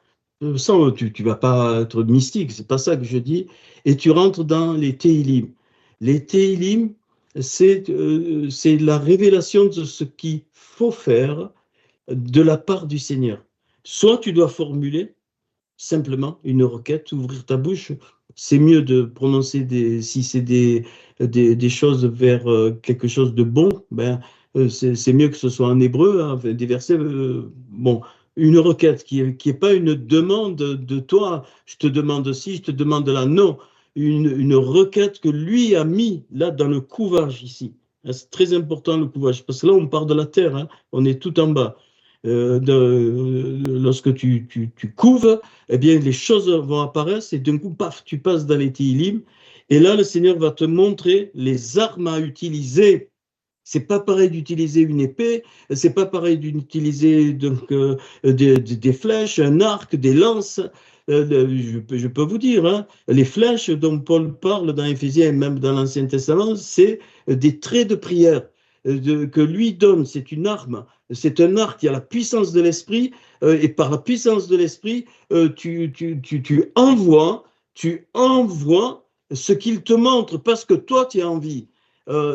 sans, tu vas pas être mystique, c'est pas ça que je dis, et tu rentres dans les Téhilim. Les Téhilim, c'est la révélation de ce qu'il faut faire de la part du Seigneur. Soit tu dois formuler simplement une requête, ouvrir ta bouche. C'est mieux de prononcer si c'est des choses vers quelque chose de bon, ben, c'est mieux que ce soit en hébreu, hein, des versets. Bon, une requête qui est pas une demande de toi, je te demande ci, je te demande là, non, une requête que lui a mis là dans le couvage ici. C'est très important le couvage, parce que là on part de la terre, hein, on est tout en bas. Lorsque tu couves, eh bien, les choses vont apparaître et d'un coup, paf, tu passes dans les Téhilim. Et là, le Seigneur va te montrer les armes à utiliser. C'est pas pareil d'utiliser une épée, c'est pas pareil d'utiliser donc des flèches, un arc, des lances. Je peux vous dire, hein, les flèches dont Paul parle dans Éphésiens et même dans l'Ancien Testament, c'est des traits de prière que lui donne. C'est une arme, c'est un arc qui a la puissance de l'esprit, et par la puissance de l'esprit, tu envoies ce qu'il te montre parce que toi, tu as envie.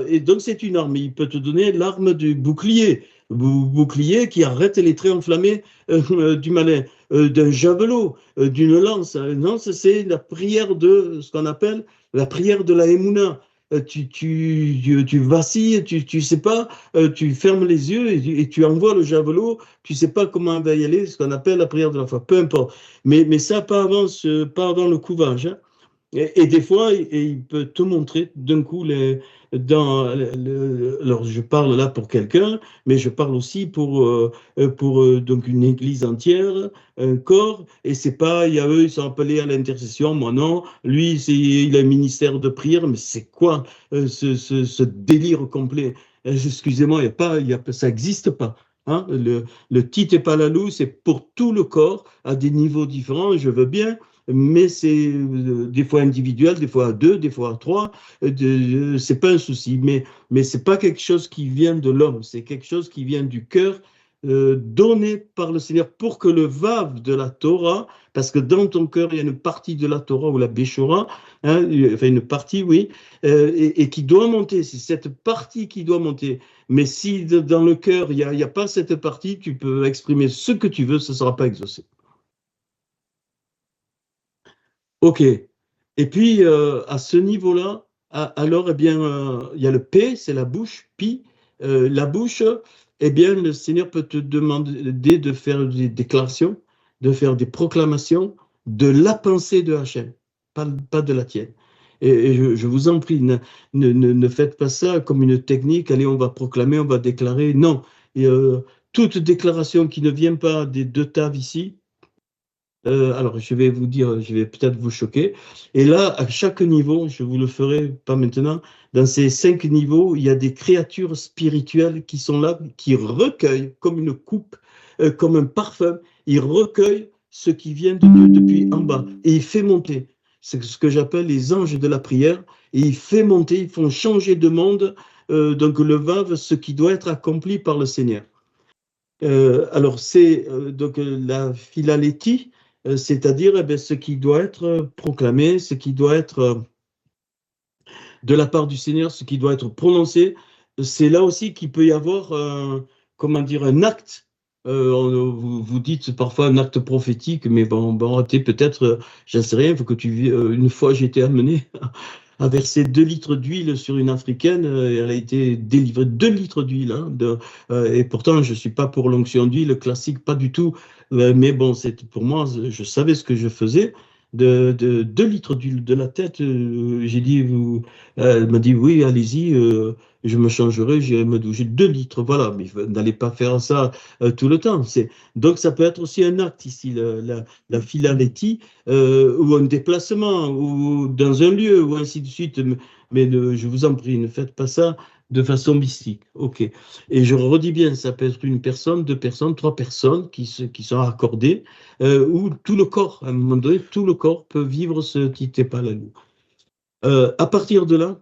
Et donc, c'est une arme. Il peut te donner l'arme du bouclier. Bouclier qui arrête les traits enflammés du malin, d'un javelot, d'une lance. Une lance, c'est la prière de ce qu'on appelle la prière de la Emouna. Tu vacilles, tu sais pas, tu fermes les yeux et tu envoies le javelot, tu sais pas comment il va y aller, ce qu'on appelle la prière de la foi, peu importe. Mais ça, pas avant le couvage, hein. Et des fois, il peut te montrer d'un coup, alors je parle là pour quelqu'un, mais je parle aussi pour donc une église entière, un corps, et c'est pas, il y a eux, ils sont appelés à l'intercession, moi non, lui, il a un ministère de prière, mais c'est quoi ce délire complet? Excusez-moi, ça n'existe pas. Hein? Le Tite Palalou, c'est pour tout le corps, à des niveaux différents, je veux bien, mais c'est des fois individuel, des fois à deux, des fois à trois, c'est pas un souci, mais c'est pas quelque chose qui vient de l'homme, c'est quelque chose qui vient du cœur, donné par le Seigneur pour que le vave de la Torah, parce que dans ton cœur, il y a une partie de la Torah ou la Béchora, hein, enfin une partie, oui, et qui doit monter, c'est cette partie qui doit monter. Mais si dans le cœur, il y a pas cette partie, tu peux exprimer ce que tu veux, ça ne sera pas exaucé. OK. Et puis, à ce niveau-là, alors, eh bien, il y a le P, c'est la bouche, pi. La bouche, eh bien, le Seigneur peut te demander de faire des déclarations, de faire des proclamations de la pensée de Hachem, pas de la tienne. Et je vous en prie, ne faites pas ça comme une technique, allez, on va proclamer, on va déclarer. Non. Et, toute déclaration qui ne vient pas des deux taves ici, alors, je vais vous dire, je vais peut-être vous choquer. Et là, à chaque niveau, je vous le ferai pas maintenant, dans ces 5 niveaux, il y a des créatures spirituelles qui sont là, qui recueillent comme une coupe, comme un parfum. Ils recueillent ce qui vient de Dieu depuis en bas et il fait monter. C'est ce que j'appelle les anges de la prière. Et il fait monter, ils font changer de monde, donc le vave, ce qui doit être accompli par le Seigneur. Alors, c'est donc la philalétie, c'est-à-dire eh bien, ce qui doit être proclamé, ce qui doit être de la part du Seigneur, ce qui doit être prononcé. C'est là aussi qu'il peut y avoir, comment dire, un acte. Vous dites parfois un acte prophétique, mais bon, peut-être, j'en sais rien, il faut que une fois j'ai été amené a versé 2 litres d'huile sur une africaine, et elle a été délivrée 2 litres d'huile, hein, et pourtant je suis pas pour l'onction d'huile classique, pas du tout, mais bon, pour moi, je savais ce que je faisais. De 2 litres d'huile de la tête, j'ai dit, elle m'a dit oui, allez-y, je me changerai, j'irai me doucher 2 litres, voilà, mais n'allez pas faire ça tout le temps. Donc ça peut être aussi un acte ici, la philalétie, ou un déplacement, ou dans un lieu, ou ainsi de suite. Mais je vous en prie, ne faites pas ça de façon mystique. OK. Et je redis bien, ça peut être une personne, 2 personnes, 3 personnes qui sont accordées, ou tout le corps. À un moment donné, tout le corps peut vivre ce Titépalanou. À partir de là,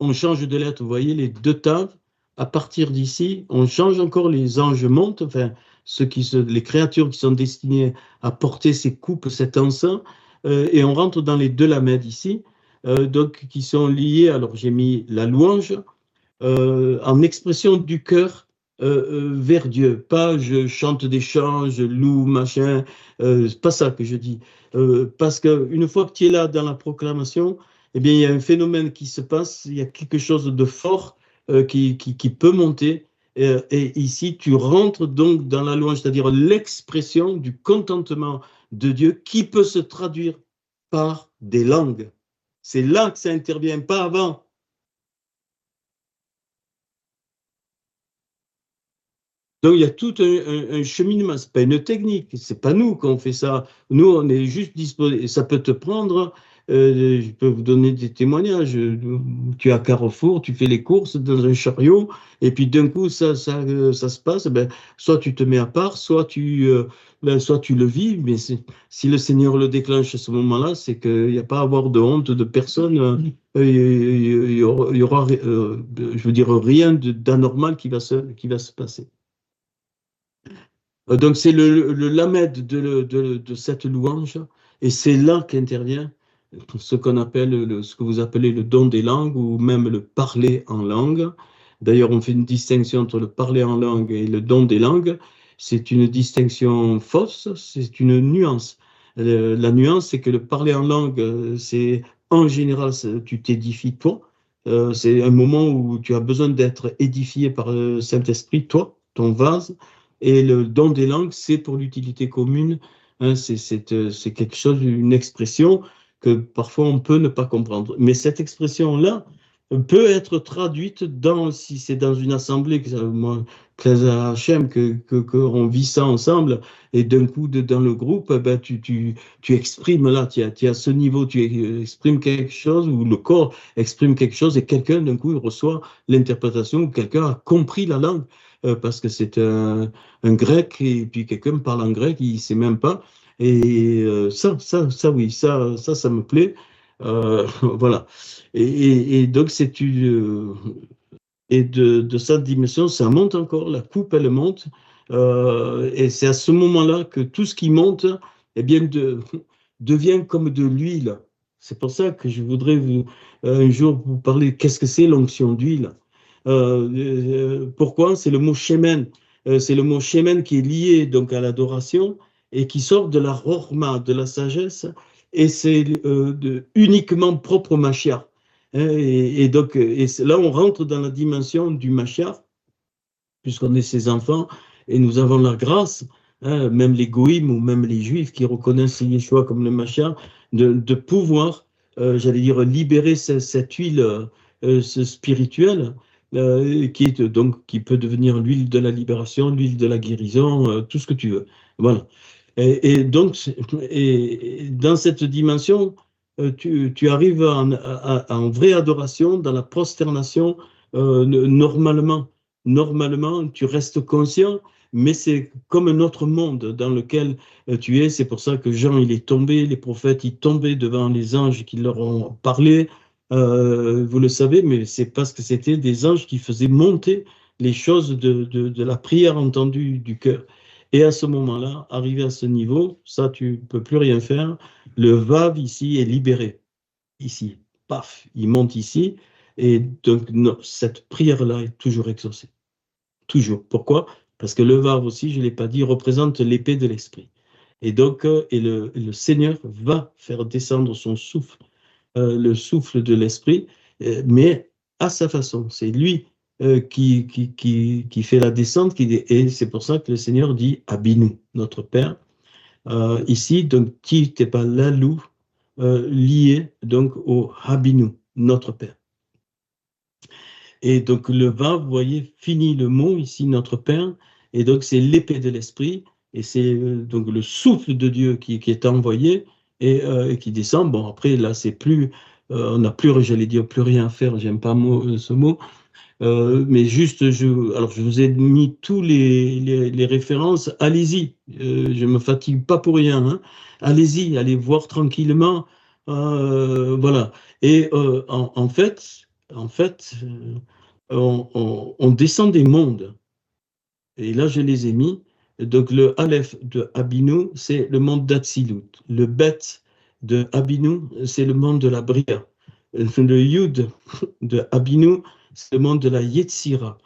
on change de lettre. Vous voyez les 2 taves. À partir d'ici, on change encore, les anges montent, enfin, les créatures qui sont destinées à porter ces coupes, cet encens, et on rentre dans les 2 lamelles ici, donc qui sont liées. Alors j'ai mis la louange en expression du cœur vers Dieu. Pas je chante des chants, je loue, machin, c'est pas ça que je dis. Parce qu'une fois que tu es là dans la proclamation, eh bien, il y a un phénomène qui se passe, il y a quelque chose de fort qui peut monter. Et ici, tu rentres donc dans la louange, c'est-à-dire l'expression du contentement de Dieu qui peut se traduire par des langues. C'est là que ça intervient, pas avant. Donc, il y a tout un cheminement. Ce n'est pas une technique, ce n'est pas nous qu'on fait ça. Nous, on est juste disposés. Ça peut te prendre, je peux vous donner des témoignages. Tu es à Carrefour, tu fais les courses dans un chariot, et puis d'un coup, ça se passe. Ben, soit tu te mets à part, soit tu le vis. Mais si le Seigneur le déclenche à ce moment-là, c'est qu'il n'y a pas à avoir de honte de personne. Il y aura, je veux dire, rien d'anormal qui va se passer. Donc, c'est le lamed de cette louange, et c'est là qu'intervient ce qu'on appelle, ce que vous appelez le don des langues ou même le parler en langue. D'ailleurs, on fait une distinction entre le parler en langue et le don des langues. C'est une distinction fausse, c'est une nuance. La nuance, c'est que le parler en langue, c'est en général, tu t'édifies toi. C'est un moment où tu as besoin d'être édifié par le Saint-Esprit, toi, ton vase. Et le don des langues, c'est pour l'utilité commune. Hein, c'est quelque chose, une expression que parfois on peut ne pas comprendre. Mais cette expression-là peut être traduite si c'est dans une assemblée, moi, Hachem, qu'on vit ça ensemble, et d'un coup, dans le groupe, ben, tu exprimes là, tu as ce niveau, tu exprimes quelque chose, ou le corps exprime quelque chose, et quelqu'un, d'un coup, il reçoit l'interprétation, ou quelqu'un a compris la langue, parce que c'est un grec, et puis quelqu'un parle en grec, il ne sait même pas. Et oui, ça me plaît. Voilà. Et donc, et de cette dimension, ça monte encore, la coupe, elle monte. Et c'est à ce moment-là que tout ce qui monte, eh bien, devient comme de l'huile. C'est pour ça que je voudrais un jour vous parler, qu'est-ce que c'est l'onction d'huile? Pourquoi? C'est le mot shemen. C'est le mot shemen qui est lié donc à l'adoration et qui sort de la rorma, de la sagesse, et c'est uniquement propre au Mashiach. Et donc, là, on rentre dans la dimension du Mashiach, puisqu'on est ses enfants, et nous avons la grâce, hein, même les goïms ou même les juifs qui reconnaissent Yeshua comme le Mashiach, de pouvoir, j'allais dire, libérer cette huile spirituelle, qui peut devenir l'huile de la libération, l'huile de la guérison, tout ce que tu veux. Voilà. Et donc, dans cette dimension, tu arrives en vraie adoration, dans la prosternation, normalement. Normalement, tu restes conscient, mais c'est comme un autre monde dans lequel tu es. C'est pour ça que Jean, il est tombé, les prophètes, ils tombaient devant les anges qui leur ont parlé. Vous le savez, mais c'est parce que c'était des anges qui faisaient monter les choses de la prière entendue du cœur. Et à ce moment-là, arrivé à ce niveau, ça, tu ne peux plus rien faire. Le Vav ici est libéré. Ici, paf, il monte ici. Et donc, non, cette prière-là est toujours exaucée. Toujours. Pourquoi? Parce que le Vav aussi, je ne l'ai pas dit, représente l'épée de l'esprit. Et donc, le Seigneur va faire descendre son souffle, le souffle de l'esprit, mais à sa façon. C'est lui qui fait la descente, et c'est pour ça que le Seigneur dit Abinu, notre Père. Ici, donc, qui n'est pas lalou, lié donc au Abinu, notre Père. Et donc le Vav, vous voyez, finit le mot ici, notre Père, et donc c'est l'épée de l'esprit, et c'est donc le souffle de Dieu qui est envoyé et qui descend. Bon, après, là, c'est plus, on n'a plus, j'allais dire, plus rien à faire, j'aime pas ce mot, mais juste, alors je vous ai mis tous les références, allez-y, je me fatigue pas pour rien, hein. Allez-y, allez voir tranquillement, voilà. Et en fait, on descend des mondes. Et là, je les ai mis. Donc, le Aleph de Abinu, c'est le monde d'Atsilut. Le Bet de Abinu, c'est le monde de la Bria. Le Yud de Abinu, c'est le monde de la Yetzira.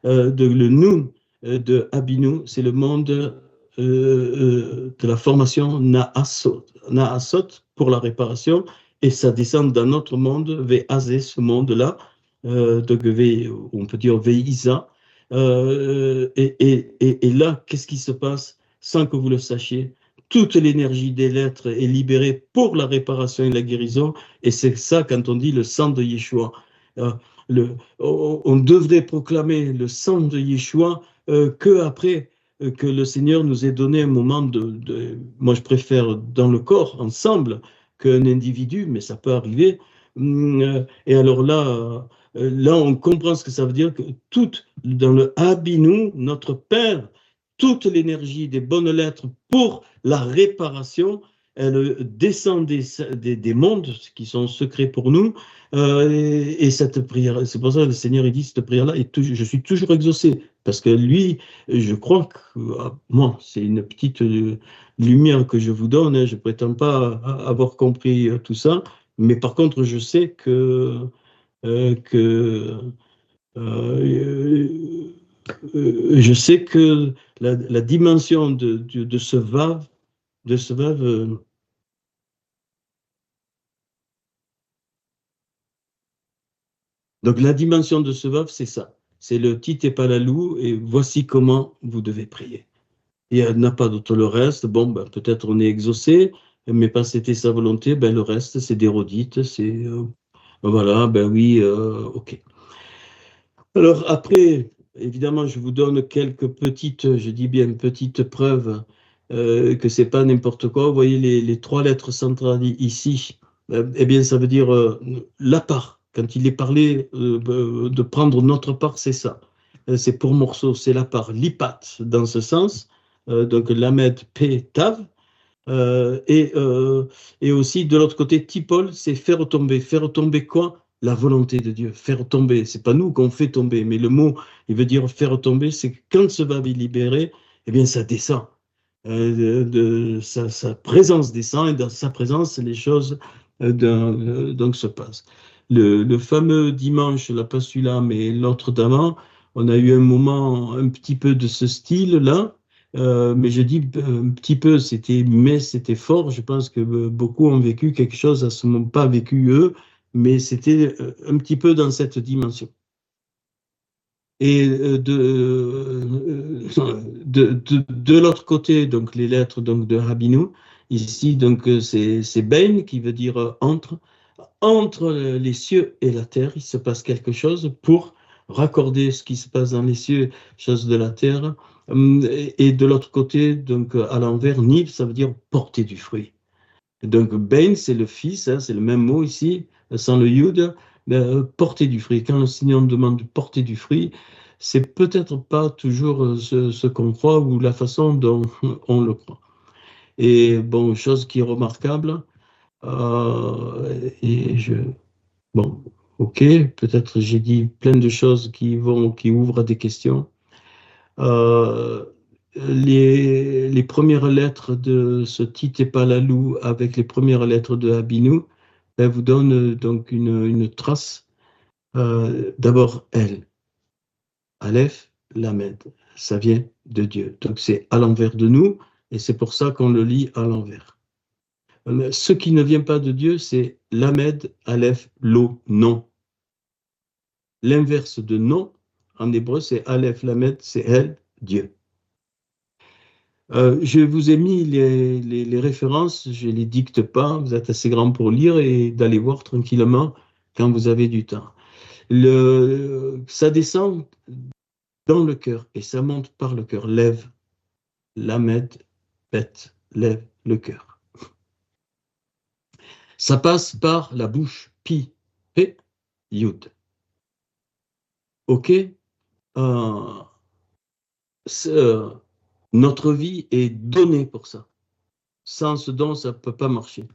Le Nun de Abinu, c'est le monde de la formation Naasot. Naasot pour la réparation. Et ça descend dans notre monde, Ve'azé, ce monde-là, donc on peut dire Ve'isa. Et là, qu'est-ce qui se passe sans que vous le sachiez? Toute l'énergie des lettres est libérée pour la réparation et la guérison. Et c'est ça quand on dit le sang de Yeshua. On devrait proclamer le sang de Yeshua que après que le Seigneur nous ait donné un moment moi je préfère dans le corps, ensemble, qu'un individu, mais ça peut arriver. Et alors là, on comprend ce que ça veut dire, que dans le Abinu, notre Père, toute l'énergie des bonnes lettres pour la réparation elle descend des mondes qui sont secrets pour nous. Et cette prière, c'est pour ça que le Seigneur il dit cette prière-là, je suis toujours exaucé. Parce que lui, je crois que moi, c'est une petite lumière que je vous donne. Hein, je ne prétends pas avoir compris tout ça. Mais par contre, je sais que euh, je sais que la dimension de ce vave, donc la dimension de ce vave, c'est ça. C'est le Tite Palalou et voici comment vous devez prier. Et elle n'a pas d'autre. Le reste, bon, ben, peut-être on est exaucé, mais pas c'était sa volonté, ben, le reste, c'est des redites, c'est voilà, ben oui, ok. Alors après, évidemment, je vous donne quelques petites, je dis bien petites preuves que c'est pas n'importe quoi. Vous voyez les trois lettres centrales ici, eh bien, ça veut dire la part. Quand il est parlé de prendre notre part, c'est ça. C'est pour morceau, c'est la part. Lipat, dans ce sens. Donc, Lamed, P, Tav. Euh, et, euh, et aussi, de l'autre côté, Tipol, c'est faire tomber. Faire tomber quoi? La volonté de Dieu. Faire tomber. C'est pas nous qu'on fait tomber, mais le mot, il veut dire faire tomber, c'est que quand ce va est libéré, eh bien, ça descend. Sa présence descend et dans sa présence, les choses donc se passent. Le fameux dimanche, là, pas celui-là, mais l'autre d'avant, on a eu un moment un petit peu de ce style-là. Mais je dis un petit peu, mais c'était fort. Je pense que beaucoup ont vécu quelque chose à ce moment, pas vécu eux, mais c'était un petit peu dans cette dimension. Et de l'autre côté, donc les lettres donc, de Rabbinou, ici, donc c'est Bain qui veut dire entre les cieux et la terre, il se passe quelque chose pour raccorder ce qui se passe dans les cieux, choses de la terre. Et de l'autre côté, donc à l'envers, Niv, ça veut dire porter du fruit. Donc Ben, c'est le fils, hein, c'est le même mot ici, sans le yud, porter du fruit. Quand le Seigneur nous demande de porter du fruit, c'est peut-être pas toujours ce qu'on croit ou la façon dont on le croit. Et bon, chose qui est remarquable, et bon, ok, peut-être j'ai dit plein de choses qui ouvrent des questions. Euh, les premières lettres de ce Tite Palalou avec les premières lettres de Habinou ben, vous donnent donc une trace. D'abord, elle, Aleph, Lamed, ça vient de Dieu. Donc c'est à l'envers de nous et c'est pour ça qu'on le lit à l'envers. Ce qui ne vient pas de Dieu, c'est Lamed, Aleph, Lo, non. L'inverse de non, en hébreu, c'est Aleph, Lamed, c'est elle, Dieu. Je vous ai mis les références, je ne les dicte pas, vous êtes assez grand pour lire et d'aller voir tranquillement quand vous avez du temps. Ça descend dans le cœur et ça monte par le cœur. Lève, lamed, bête, lève le cœur. Ça passe par la bouche, pi, p, yud. Ok euh, notre vie est donnée pour ça. Sans ce don, ça ne peut pas marcher.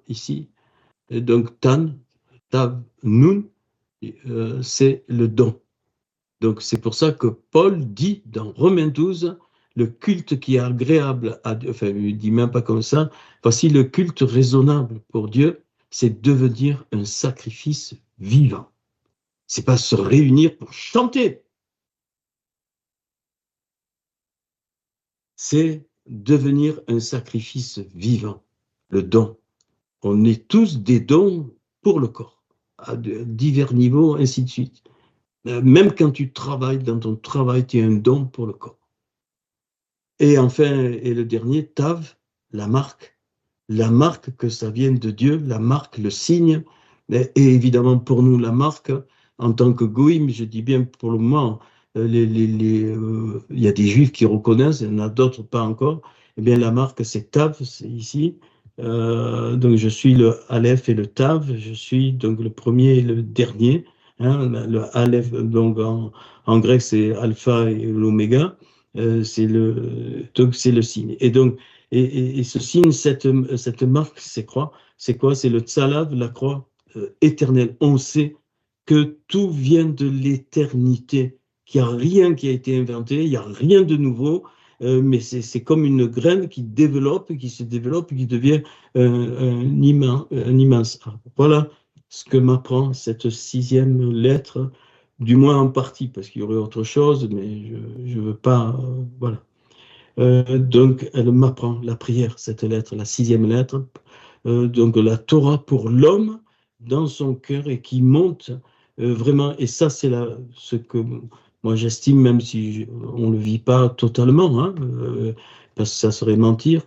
Ici, et donc Tan, Tav, Nun, c'est le don. Donc c'est pour ça que Paul dit dans Romains 12, le culte qui est agréable à Dieu, enfin il ne dit même pas comme ça, voici le culte raisonnable pour Dieu, c'est devenir un sacrifice vivant. C'est pas se réunir pour chanter, c'est devenir un sacrifice vivant, le don. On est tous des dons pour le corps, à divers niveaux, ainsi de suite. Même quand tu travailles, dans ton travail, tu es un don pour le corps. Et enfin, et le dernier, Tav, la marque que ça vienne de Dieu, la marque, le signe, et évidemment pour nous, la marque, en tant que goïm, je dis bien pour le moment, il y a des juifs qui reconnaissent, il y en a d'autres pas encore, eh bien la marque c'est Tav, c'est ici, donc je suis le Aleph et le Tav, je suis donc le premier et le dernier, hein, le Aleph, donc en grec c'est Alpha et l'Oméga, donc c'est le signe. Et donc, Et ce signe, cette marque, c'est quoi? C'est quoi? C'est le tsalav, la croix éternelle. On sait que tout vient de l'éternité, qu'il n'y a rien qui a été inventé, il n'y a rien de nouveau, mais c'est comme une graine qui développe, qui se développe, qui devient un immense arbre. Voilà ce que m'apprend cette sixième lettre, du moins en partie, parce qu'il y aurait autre chose, mais je ne veux pas. Voilà. Donc, elle m'apprend la prière, cette lettre, la sixième lettre, donc la Torah pour l'homme dans son cœur et qui monte vraiment. Et ça, c'est ce que moi j'estime, même si on ne le vit pas totalement, hein, parce que ça serait mentir.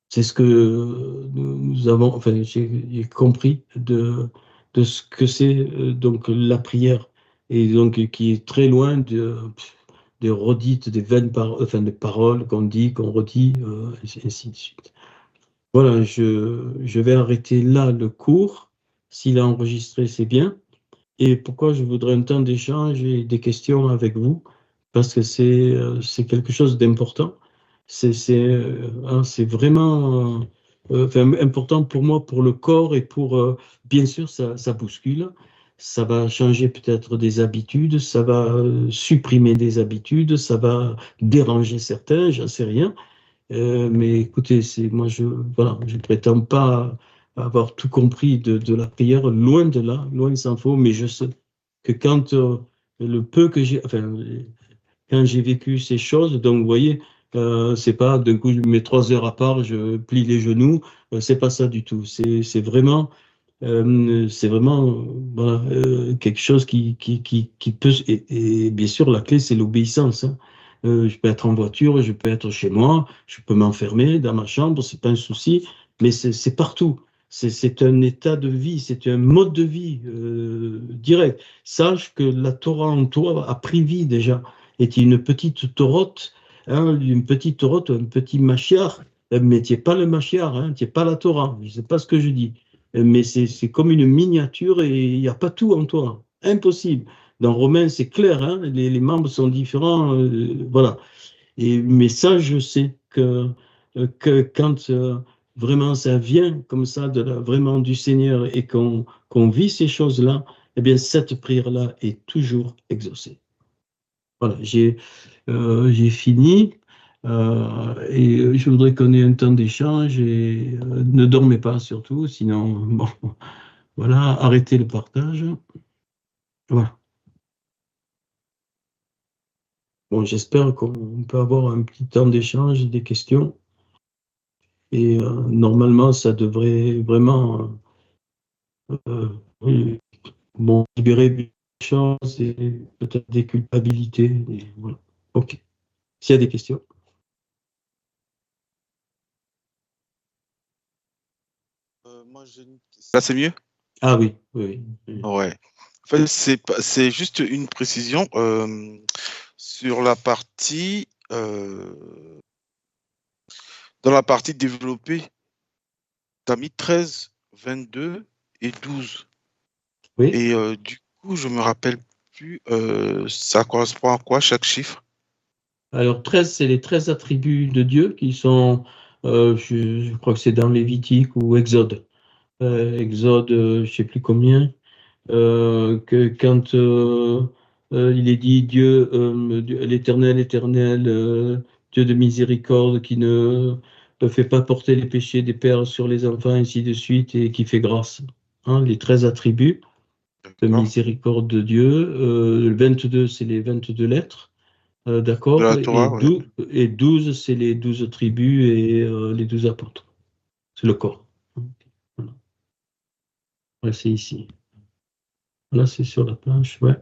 C'est ce que nous avons, enfin, j'ai compris de ce que c'est donc la prière, et donc qui est très loin des redites, des vaines enfin, des paroles qu'on dit, qu'on redit, ainsi de suite. Voilà, je vais arrêter là le cours. S'il a enregistré, c'est bien. Et pourquoi je voudrais un temps d'échange et des questions avec vous? Parce que c'est quelque chose d'important. C'est vraiment enfin, important pour moi, pour le corps et pour, bien sûr, ça bouscule. Ça va changer peut-être des habitudes, ça va supprimer des habitudes, ça va déranger certains, j'en sais rien. Mais écoutez, moi, voilà, je prétends pas avoir tout compris de la prière, loin de là, loin s'en faut, mais je sais que quand le peu que j'ai, enfin, quand j'ai vécu ces choses, donc vous voyez, c'est pas d'un coup je me mets 3 heures à part, je plie les genoux, c'est pas ça du tout. C'est vraiment voilà, quelque chose qui peut. Et bien sûr, la clé, c'est l'obéissance, hein. Je peux être en voiture, je peux être chez moi, je peux m'enfermer dans ma chambre, c'est pas un souci, mais c'est partout. C'est un état de vie, c'est un mode de vie direct. Sache que la Torah en toi a pris vie déjà. Et tu es une petite torotte, hein, une petite torotte, un petit machiar, mais tu n'es pas le machiar, hein, tu n'es pas la Torah. Je ne sais pas ce que je dis. Mais c'est comme une miniature et il n'y a pas tout en toi. Impossible. Dans Romain, c'est clair, hein, les membres sont différents. Voilà. Mais ça, je sais que quand vraiment ça vient comme ça, vraiment du Seigneur et qu'on vit ces choses-là, eh bien, cette prière-là est toujours exaucée. Voilà, j'ai fini. Et je voudrais qu'on ait un temps d'échange et ne dormez pas surtout, sinon, bon, voilà, arrêtez le partage. Voilà. Bon, j'espère qu'on peut avoir un petit temps d'échange, des questions. Et normalement, ça devrait vraiment oui, bon, libérer des choses et peut-être des culpabilités. Et voilà. OK. S'il y a des questions. Là, c'est mieux? Ah oui, oui, oui. Ouais. En fait, c'est juste une précision sur la partie dans la partie développée, tu as mis 13, 22 et 12. Oui. Et du coup, je me rappelle plus, ça correspond à quoi chaque chiffre? Alors 13, c'est les 13 attributs de Dieu qui sont, je crois que c'est dans Lévitique ou Exode. Exode, je ne sais plus combien, que quand il est dit l'Éternel, Éternel, Dieu de miséricorde, qui ne fait pas porter les péchés des pères sur les enfants, ainsi de suite, et qui fait grâce. Hein, les 13 attributs de D'accord. miséricorde de Dieu. Le 22, c'est les 22 lettres. De D'accord, la Torah, ouais. et 12, c'est les 12 tribus et les 12 apôtres. C'est le corps. Voilà. Ouais, c'est ici. Là, c'est sur la planche, ouais.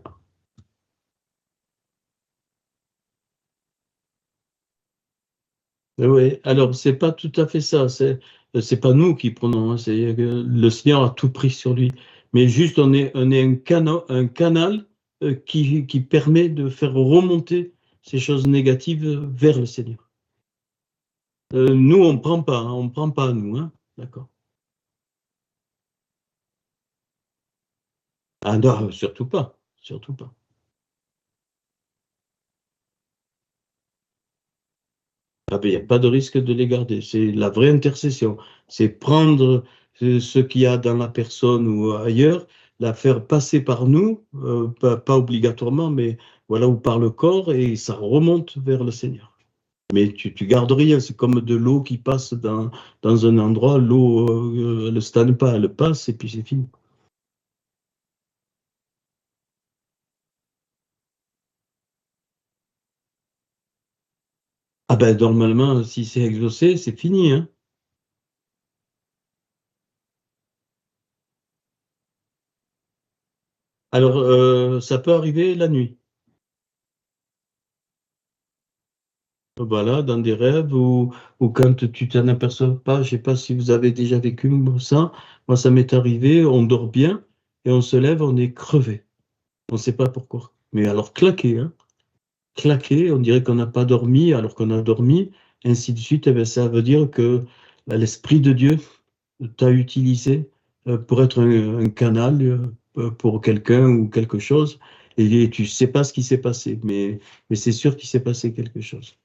Oui, alors c'est pas tout à fait ça. C'est pas nous qui prenons, hein, c'est que le Seigneur a tout pris sur lui. Mais juste, on est un canal qui permet de faire remonter ces choses négatives vers le Seigneur. Nous, on prend pas, hein, on prend pas nous, hein. D'accord. Ah non, surtout pas, surtout pas. Ah ben, il n'y a pas de risque de les garder. C'est la vraie intercession. C'est prendre ce qu'il y a dans la personne ou ailleurs, la faire passer par nous, pas obligatoirement, mais voilà, ou par le corps, et ça remonte vers le Seigneur. Mais tu gardes rien. C'est comme de l'eau qui passe dans un endroit. L'eau, elle ne stagne pas, elle passe et puis c'est fini. Ah ben, normalement, si c'est exaucé, c'est fini, hein. Alors, ça peut arriver la nuit. Voilà, dans des rêves ou quand tu t'en aperçois pas, je sais pas si vous avez déjà vécu ça. Moi, ça m'est arrivé, on dort bien et on se lève, on est crevé. On ne sait pas pourquoi. Mais alors claqué, hein, claqué, on dirait qu'on n'a pas dormi alors qu'on a dormi, ainsi de suite. Eh bien, ça veut dire que l'Esprit de Dieu t'a utilisé pour être un canal pour quelqu'un ou quelque chose. Et tu sais pas ce qui s'est passé, mais c'est sûr qu'il s'est passé quelque chose.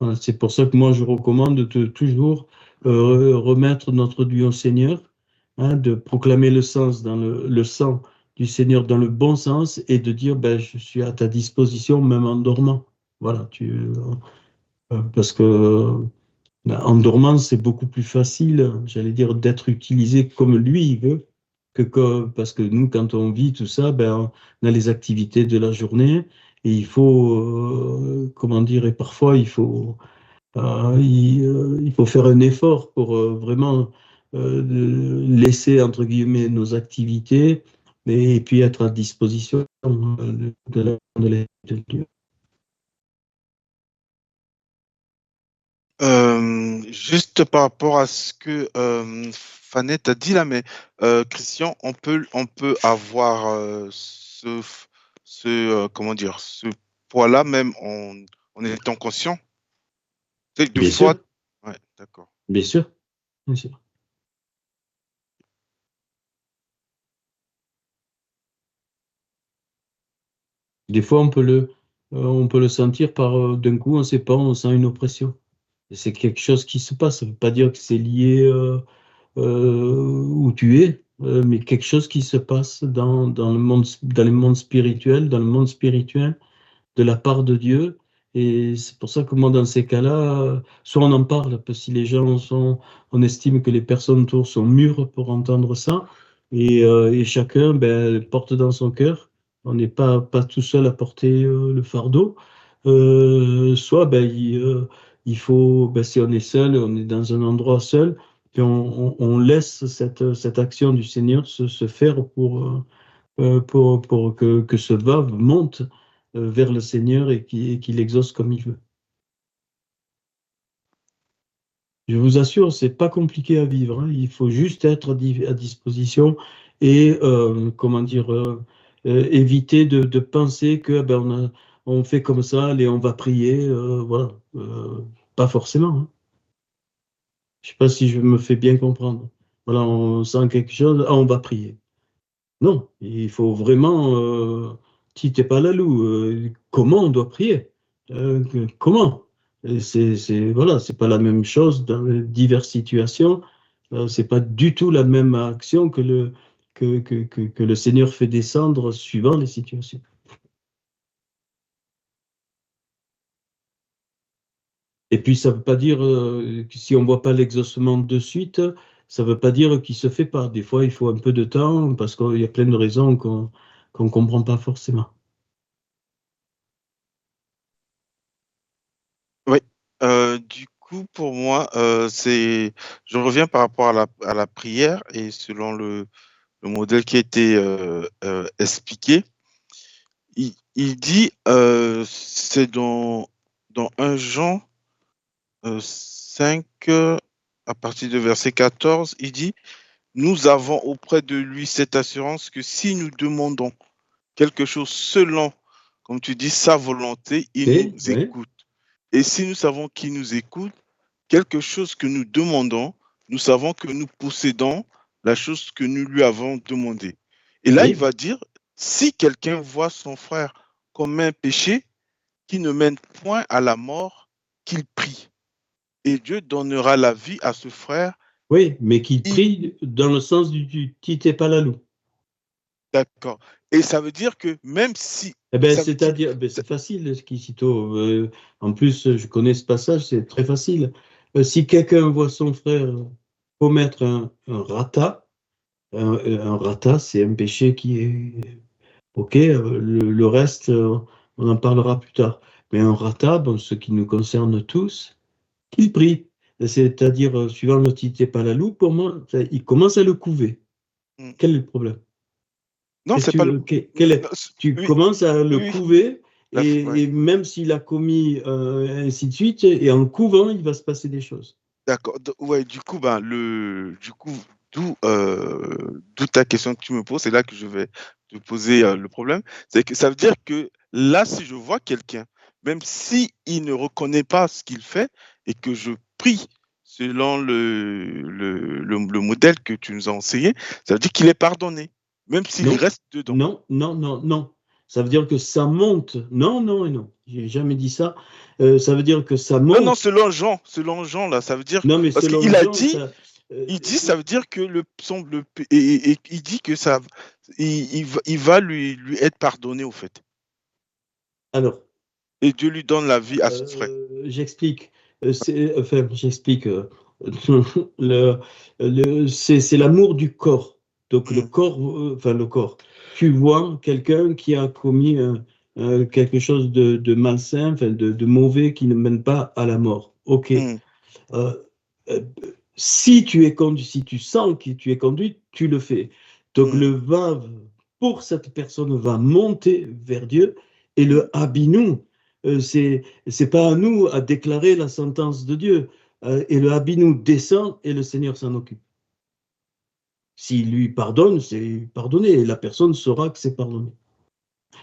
Voilà, c'est pour ça que moi, je recommande de toujours remettre notre Dieu au Seigneur, hein, de proclamer le sens dans le sang du Seigneur dans le bon sens et de dire, ben, je suis à ta disposition même en dormant. Voilà, parce que en dormant, c'est beaucoup plus facile, j'allais dire, d'être utilisé comme lui il veut, parce que nous, quand on vit tout ça, ben, on a les activités de la journée et il faut, comment dire, et parfois il faut faire un effort pour vraiment laisser, entre guillemets, nos activités et puis être à disposition de Dieu. Juste par rapport à ce que Fanette a dit là, mais Christian, on peut avoir comment dire, ce poids-là même en étant conscient. C'est que deux Bien fois, sûr, ouais, d'accord. bien sûr, bien sûr. Des fois, on peut le sentir par d'un coup, on ne sait pas, on sent une oppression. Et c'est quelque chose qui se passe. Ça ne veut pas dire que c'est lié où tu es, mais quelque chose qui se passe dans le monde, dans le monde spirituel, dans le monde spirituel de la part de Dieu. Et c'est pour ça que moi, dans ces cas-là, soit on en parle, parce que si les gens on estime que les personnes autour sont mûres pour entendre ça, et chacun ben, porte dans son cœur. On n'est pas tout seul à porter le fardeau. Soit ben, il faut, ben, si on est seul, on est dans un endroit seul, puis on laisse cette action du Seigneur se faire pour que ce veuve monte vers le Seigneur et qu'il exauce comme il veut. Je vous assure, c'est pas compliqué à vivre, hein. Il faut juste être à disposition et comment dire éviter de penser que ben, on fait comme ça, allez, on va prier, voilà. Pas forcément, hein. Je sais pas si je me fais bien comprendre. Voilà, on sent quelque chose, ah, on va prier. Non, il faut vraiment, si t'es pas la loup, comment on doit prier? Comment? Et voilà, c'est pas la même chose dans les diverses situations. C'est pas du tout la même action que le Seigneur fait descendre suivant les situations. Et puis, ça veut pas dire que si on voit pas l'exaucement de suite, ça veut pas dire qu'il se fait pas. Des fois, il faut un peu de temps parce qu'il y a plein de raisons qu'on comprend pas forcément. Oui. Du coup, pour moi, je reviens par rapport à la prière et selon le modèle qui a été expliqué. Il dit, c'est dans 1 Jean 5, à partir de verset 14, il dit, nous avons auprès de lui cette assurance que si nous demandons quelque chose selon, comme tu dis, sa volonté, il Et, nous ouais. écoute. Et si nous savons qu'il nous écoute, quelque chose que nous demandons, nous savons que nous possédons la chose que nous lui avons demandé. Et là, il Oui, va dire, si quelqu'un voit son frère comme un péché, qui ne mène point à la mort, qu'il prie. Et Dieu donnera la vie à ce frère. Oui, mais qu'il prie dans le sens du Tite Palalou. D'accord. Et ça veut dire que même si... Eh ben, c'est-à-dire, c'est facile, Kizito. En plus, je connais ce passage, c'est très facile. Si quelqu'un voit son frère commettre un rata, un rata, c'est un péché qui est OK. Le reste, on en parlera plus tard. Mais un rata, bon, ce qui nous concerne tous, qu'il prie. C'est-à-dire, suivant le Tite Palalou, pour moi, il commence à le couver. Quel est le problème? Non, c'est pas le... Tu Oui, commences à le oui, couver ouais. et même s'il a commis ainsi de suite, et en couvant, il va se passer des choses. D'accord. Ouais, du coup, d'où ta question que tu me poses, c'est là que je vais te poser le problème. C'est que ça veut dire que là, si je vois quelqu'un, même si il ne reconnaît pas ce qu'il fait et que je prie selon le modèle que tu nous as enseigné, ça veut dire qu'il est pardonné, même s'il Non, reste dedans. non, non, non, non. Ça veut dire que ça monte. Non, non et non. J'ai jamais dit ça. Ça veut dire que ça Non, non, monte. selon Jean, là, ça veut dire, Non, mais parce selon qu'il a Jean, dit, il dit, ça veut dire que et il dit que ça, il va lui être pardonné, au fait. alors, Et Dieu lui donne la vie à son frère. j'explique. Enfin, j'explique. C'est l'amour du corps. Donc, le corps, enfin, le corps. Tu vois quelqu'un qui a commis quelque chose de malsain, enfin, de mauvais, qui ne mène pas à la mort. OK. Euh, euh, si tu es conduit, si tu sens que tu es conduit, tu le fais. Donc, le va pour cette personne va monter vers Dieu et le habinou, c'est pas à nous à déclarer la sentence de Dieu. Et le habinou descend et le Seigneur s'en occupe. S'il lui pardonne, c'est pardonné et la personne saura que c'est pardonné.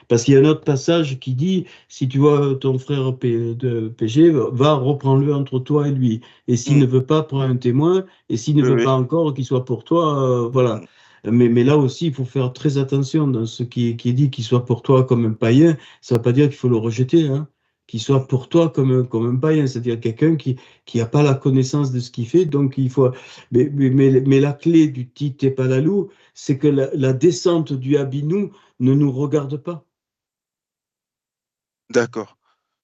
Parce qu'il y a un autre passage qui dit, si tu vois ton frère de péché, va, reprends-le entre toi et lui. Et s'il ne veut pas, prends un témoin. Et s'il ne veut pas encore, qu'il soit pour toi, voilà. Mais là aussi, il faut faire très attention dans ce qui est dit, qu'il soit pour toi comme un païen. Ça ne veut pas dire qu'il faut le rejeter, hein. Qu'il soit pour toi comme un païen, c'est-à-dire quelqu'un qui n'a pas la connaissance de ce qu'il fait. Donc, il faut. Mais la clé du Tite Palalou, c'est que la descente du Habinou ne nous regarde pas. D'accord.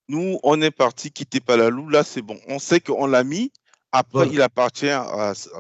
Nous, on est parti quitter Palalou. Là, c'est bon. On sait qu'on l'a mis. Après, Voilà. il appartient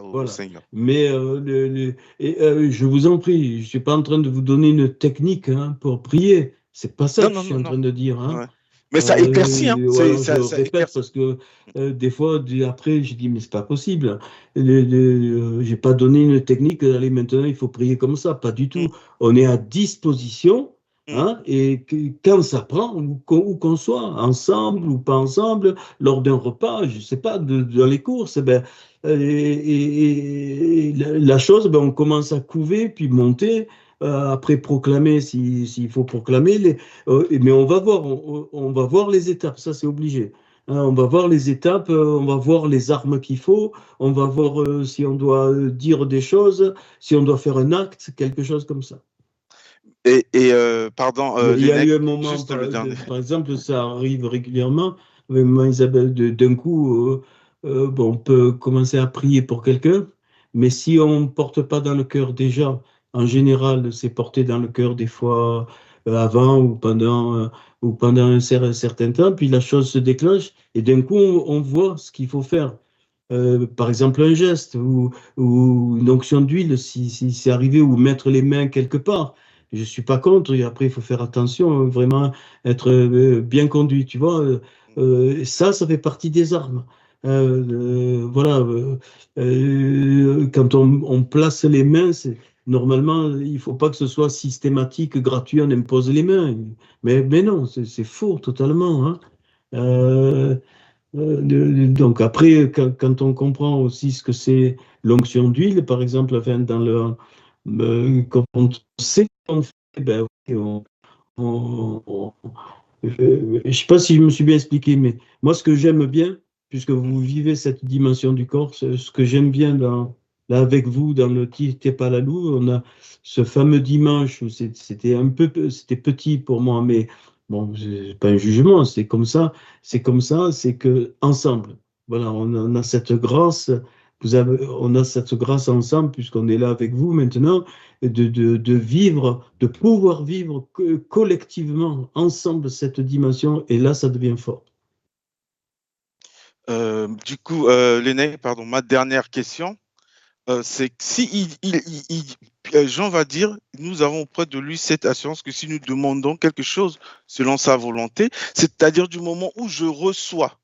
au Voilà. Seigneur. Mais je vous en prie, je ne suis pas en train de vous donner une technique pour prier. C'est pas ça Non, que je non, suis non, en non. train de dire. Ouais. Mais ça éclaircit, hein. Alors je Ça répète éclaircit. parce que des fois, après, je dis, mais c'est pas possible. J'ai pas donné une technique, allez, maintenant, il faut prier comme ça. Pas du tout. On est à disposition. Hein, et quand ça prend, où qu'on soit, ensemble ou pas ensemble, lors d'un repas, je ne sais pas, dans les courses, ben, et la chose, ben, on commence à couver, puis monter, après proclamer s'il faut proclamer, mais on va voir, on va voir les étapes, ça c'est obligé. Hein, on va voir les étapes, on va voir les armes qu'il faut, on va voir si on doit dire des choses, si on doit faire un acte, quelque chose comme ça. Pardon, Il y a eu Lénec, un moment, juste le dernier. par exemple, ça arrive régulièrement. Avec moi, Isabelle, d'un coup, bon, on peut commencer à prier pour quelqu'un, mais si on ne porte pas dans le cœur déjà, en général, c'est porté dans le cœur des fois avant ou pendant un certain temps, puis la chose se déclenche et d'un coup, on voit ce qu'il faut faire. Par exemple, un geste ou une onction d'huile, si c'est arrivé, ou mettre les mains quelque part. Je ne suis pas contre, et après, il faut faire attention, vraiment être bien conduit, tu vois. Ça fait partie des armes. Voilà. Quand on place les mains, normalement, il ne faut pas que ce soit systématique, gratuit, on impose les mains. Mais non, c'est faux totalement, hein. Euh, donc après, quand on comprend aussi ce que c'est l'onction d'huile, par exemple, enfin, quand on sait qu'on fait, ben, oui, je ne sais pas si je me suis bien expliqué, mais moi, ce que j'aime bien, puisque vous vivez cette dimension du corps, ce que j'aime bien là avec vous dans le Palalou, on a ce fameux dimanche où c'était petit pour moi, mais Bon, c'est pas un jugement, c'est comme ça, c'est que ensemble. Voilà, on a cette grâce, on a cette grâce ensemble, puisqu'on est là avec vous maintenant, de vivre, de pouvoir vivre collectivement, ensemble, cette dimension, et là, ça devient fort. Du coup, Lénaïque, pardon, ma dernière question, c'est que si Jean va dire, nous avons auprès de lui cette assurance que si nous demandons quelque chose selon sa volonté, c'est-à-dire du moment où je reçois,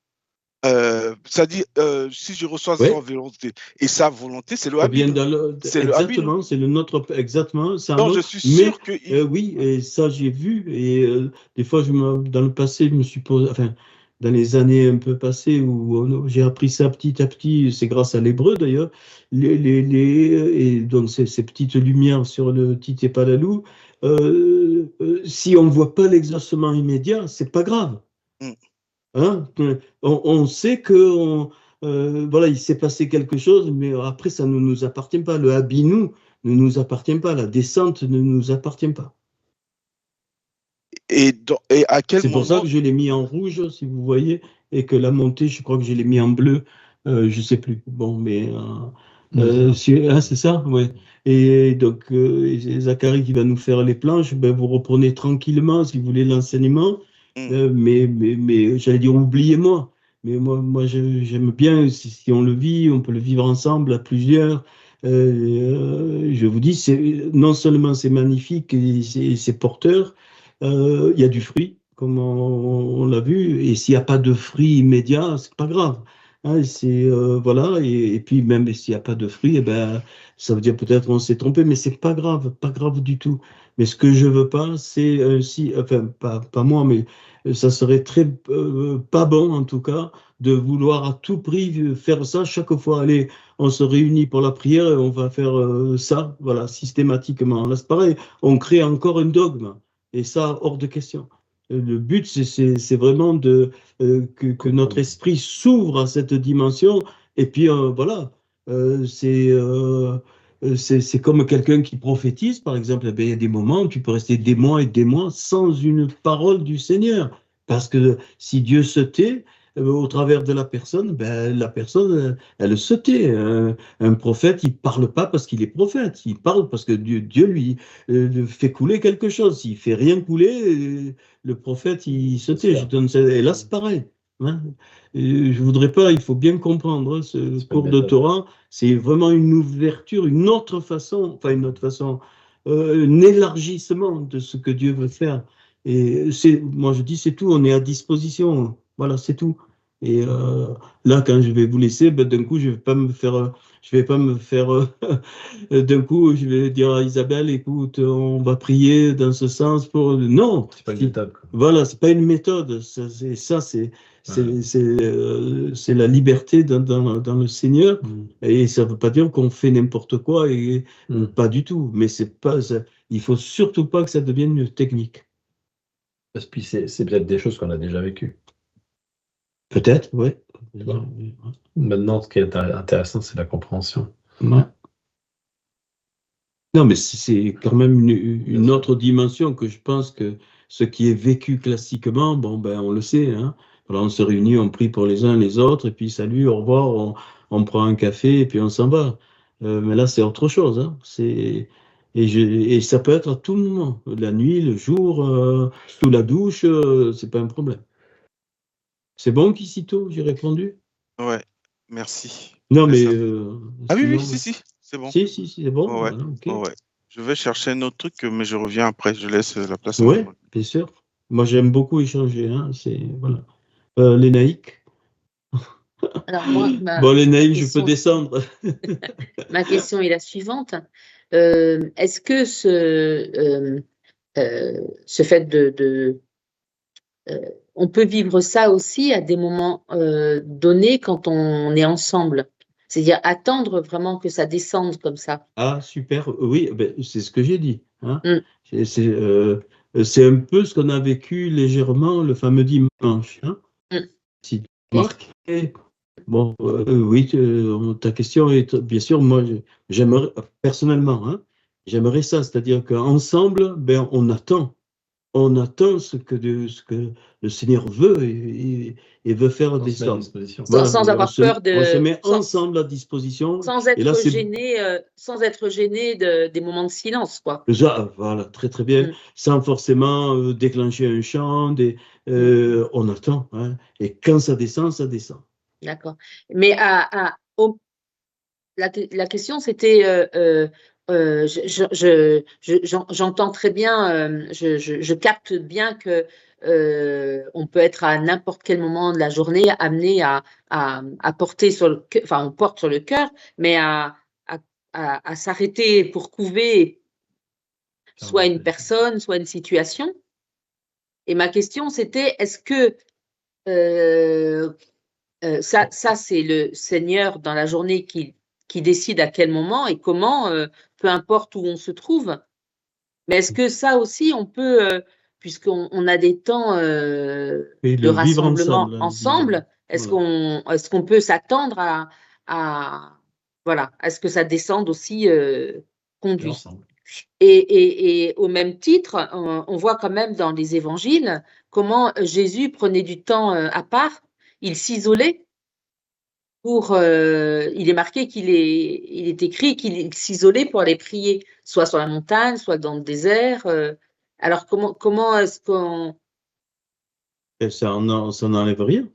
c'est-à-dire si je reçois Oui, sa volonté et sa volonté, c'est le ça vient Habib. C'est le Habib. exactement, c'est le nôtre, exactement, c'est un Donc je autre, suis mais sûr que oui, et ça j'ai vu, et des fois, dans le passé, je me suis posé, enfin, dans les années un peu passées où j'ai appris ça petit à petit, c'est grâce à l'hébreu d'ailleurs, et donc ces petites lumières sur le Tité Palalou, si on ne voit pas l'exaucement immédiat, c'est pas grave. Mm. Hein? On sait que voilà, il s'est passé quelque chose, mais après, ça ne nous appartient pas. Le habinou ne nous appartient pas. La descente ne nous appartient pas. et à quel C'est pour ça moment que je l'ai mis en rouge, si vous voyez, et que la montée, je crois que je l'ai mis en bleu. Je ne sais plus. Bon, mais c'est ça, ouais. Et donc, et Zacharie qui va nous faire les planches, ben, vous reprenez tranquillement, si vous voulez, l'enseignement. Mm. Mais j'allais dire, oubliez-moi. Mais moi j'aime bien, si on le vit, on peut le vivre ensemble à plusieurs. Je vous dis, non seulement c'est magnifique et c'est porteur, il y a du fruit, comme on l'a vu, et s'il n'y a pas de fruit immédiat, c'est pas grave. Hein, voilà, et puis même s'il n'y a pas de fruit, eh ben, ça veut dire peut-être qu'on s'est trompé, mais c'est pas grave du tout. Mais ce que je veux pas, c'est enfin pas moi, mais ça serait très pas bon en tout cas de vouloir à tout prix faire ça chaque fois. Allez, on se réunit pour la prière et on va faire ça, voilà, systématiquement. Là, c'est pareil, on crée encore un dogme. Et ça, hors de question. Le but, c'est vraiment que notre esprit s'ouvre à cette dimension. Et puis, voilà, euh, c'est euh, c'est comme quelqu'un qui prophétise, par exemple. Eh bien, il y a des moments où tu peux rester des mois et des mois sans une parole du Seigneur. Parce que si Dieu se tait, au travers de la personne, ben, la personne, elle se tait. Un prophète, il parle pas parce qu'il est prophète. Il parle parce que Dieu lui fait couler quelque chose. S'il fait rien couler, le prophète, il se tait. Et là, c'est pareil. Hein. Je voudrais pas, il faut bien comprendre, hein, ce cours de Torah, c'est vraiment une ouverture, une autre façon, enfin une autre façon, un élargissement de ce que Dieu veut faire. Et moi je dis, c'est tout, on est à disposition. Voilà, c'est tout. Et là, quand je vais vous laisser, ben, d'un coup, je vais pas me faire d'un coup, je vais dire à Isabelle, écoute, on va prier dans ce sens pour. Non, c'est pas une méthode. Voilà, c'est pas une méthode. C'est la liberté dans le Seigneur. Et ça veut pas dire qu'on fait n'importe quoi et pas du tout. Mais c'est pas, il faut surtout pas que ça devienne une technique. Parce que c'est peut-être des choses qu'on a déjà vécues. Peut-être, oui. Maintenant, ce qui est intéressant, c'est la compréhension. Ouais. Non, mais c'est quand même une autre dimension que je pense que ce qui est vécu classiquement, bon, ben, on le sait, hein. Voilà, on se réunit, on prie pour les uns les autres, et puis salut, au revoir, on prend un café, et puis on s'en va. Mais là, c'est autre chose, hein. Et ça peut être à tout moment, la nuit, le jour, sous la douche, c'est pas un problème. C'est bon, Kissito, j'ai répondu? Ouais, merci. Non, mais Ah oui, sinon, si, c'est bon. si, c'est bon. Ouais, Voilà, ok. ouais. Je vais chercher un autre truc, mais je reviens après. Je laisse la place à Oui, Manuel. bien sûr. Moi, j'aime beaucoup échanger. Hein, voilà. Lénaïque. Alors moi, Bon, Lénaïque, je peux descendre. Ma question est la suivante. Est-ce que ce fait on peut vivre ça aussi à des moments donnés quand on est ensemble? C'est-à-dire attendre vraiment que ça descende comme ça. Ah, super. Oui, ben, c'est ce que j'ai dit. Hein. Mm. C'est un peu ce qu'on a vécu légèrement le fameux dimanche. Hein. Si tu remarques, bon, oui, ta question est bien sûr, moi, j'aimerais, personnellement, hein, j'aimerais ça, c'est-à-dire qu'ensemble, ben, on attend. on attend ce que le Seigneur veut et veut faire On se met à descendre. disposition. Voilà, sans avoir peur on se de, met sans, ensemble à disposition. sans Et là, être c'est gêné, des moments de silence, quoi. déjà, voilà, très très bien, Mm. sans forcément déclencher un chant. On attend, hein, et quand ça descend, ça descend. D'accord. Mais la question, c'était, j'entends très bien, je capte bien que on peut être à n'importe quel moment de la journée amené à porter sur le cœur, enfin, on porte sur le cœur, mais à s'arrêter pour couver soit une personne, soit une situation. Et ma question, c'était, est-ce que ça, c'est le Seigneur dans la journée qui décide à quel moment et comment, peu importe où on se trouve. Mais est-ce que ça aussi, on peut, puisqu'on a des temps Et de le vivre rassemblement ensemble, hein, ensemble, voilà. est-ce qu'on peut s'attendre voilà, à ce que ça descende aussi conduit? Ensemble. Et au même titre, on voit quand même dans les évangiles comment Jésus prenait du temps à part, il s'isolait il est marqué il est écrit qu'il s'isolait pour aller prier, soit sur la montagne, soit dans le désert. Alors comment est-ce qu'on... Et ça n'enlève rien.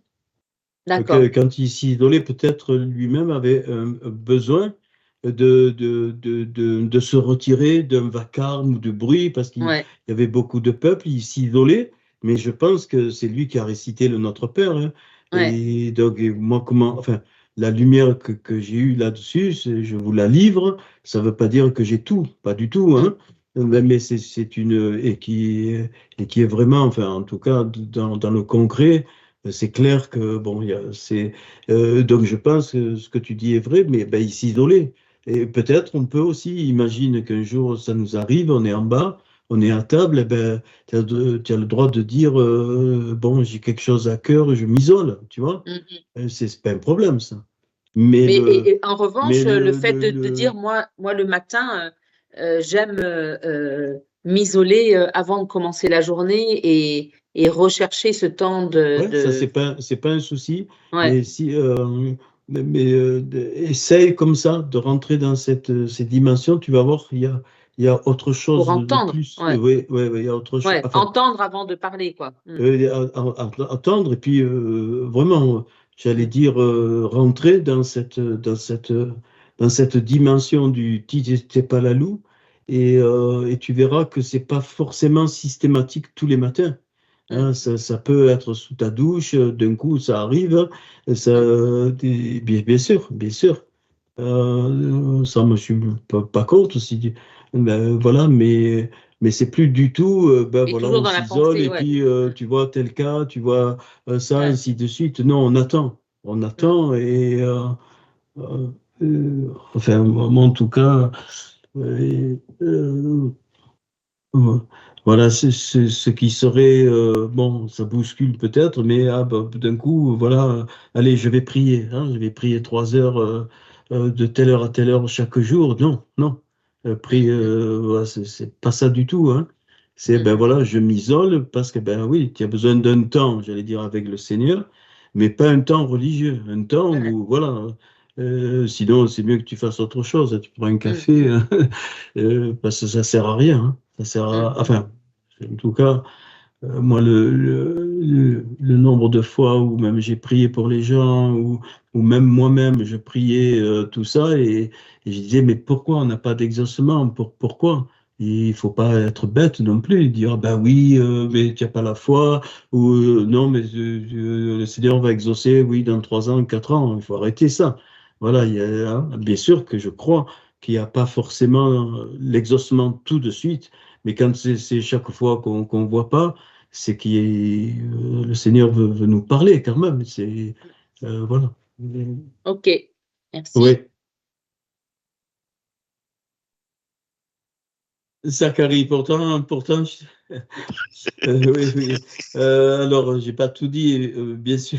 D'accord. Quand il s'isolait, peut-être lui-même avait besoin de se retirer d'un vacarme ou de bruit parce qu'il Ouais. y avait beaucoup de peuple, il s'isolait, mais je pense que c'est lui qui a récité le Notre Père, hein. Ouais. Et donc, moi, enfin, la lumière que j'ai eue là-dessus, je vous la livre, ça ne veut pas dire que j'ai tout, pas du tout, hein. Mais c'est une, et qui est vraiment, enfin, en tout cas, dans le concret, c'est clair que, bon, donc je pense que ce que tu dis est vrai, mais ben, il s'isolait. Et peut-être on peut aussi imaginer qu'un jour ça nous arrive, on est en bas, on est à table, et ben, tu as le droit de dire bon, j'ai quelque chose à cœur, je m'isole, tu vois. C'est pas un problème, ça. Mais Et en revanche, le fait de le- dire, moi le matin, j'aime m'isoler avant de commencer la journée et rechercher ce temps ouais, ça, c'est pas un souci. Ouais. Mais si, essaye comme ça de rentrer dans cette dimension, tu vas voir, il y a autre chose Pour de entendre. plus. Ouais. Oui, il y a autre chose. Ouais. Enfin, Entendre avant de parler, quoi. attendre et puis vraiment, j'allais dire, rentrer dans cette dimension du t'es pas la loup et tu verras que c'est pas forcément systématique tous les matins. Hein, ça peut être sous ta douche, d'un coup ça arrive, bien sûr, bien sûr. Ça, je suis pas contre si, ben, voilà, mais c'est plus du tout, ben Et voilà, toujours on dans la s'isole pensée, et ouais. puis tu vois tel cas, tu vois ça, Ouais. ainsi de suite. Non, on attend et enfin, moi en tout cas, voilà, c'est ce qui serait, bon, ça bouscule peut-être, mais bah, d'un coup, voilà, allez, je vais prier, hein, je vais prier 3 heures de telle heure à telle heure chaque jour. Non, non, voilà, c'est pas ça du tout, hein. C'est, ben voilà, je m'isole parce que, ben oui, tu as besoin d'un temps, j'allais dire, avec le Seigneur, mais pas un temps religieux, un temps où, voilà, sinon, c'est mieux que tu fasses autre chose, tu prends un café, parce que ça sert à rien, hein. Ça sert enfin, en tout cas, moi, le nombre de fois où même j'ai prié pour les gens, ou même moi-même, je priais tout ça, et je disais, mais pourquoi on n'a pas d'exaucement? Pourquoi? Il faut pas être bête non plus, dire, ben oui, mais tu n'as pas la foi, ou non, mais le Seigneur va exaucer, oui, dans 3 ans, 4 ans, il faut arrêter ça. Voilà, hein, bien sûr que je crois qu'il n'y a pas forcément l'exaucement tout de suite, mais quand c'est chaque fois qu'on ne voit pas, c'est que le Seigneur veut nous parler quand même. C'est voilà. Ok, merci. Oui. Zacharie, pourtant, oui. Alors, j'ai pas tout dit, bien sûr,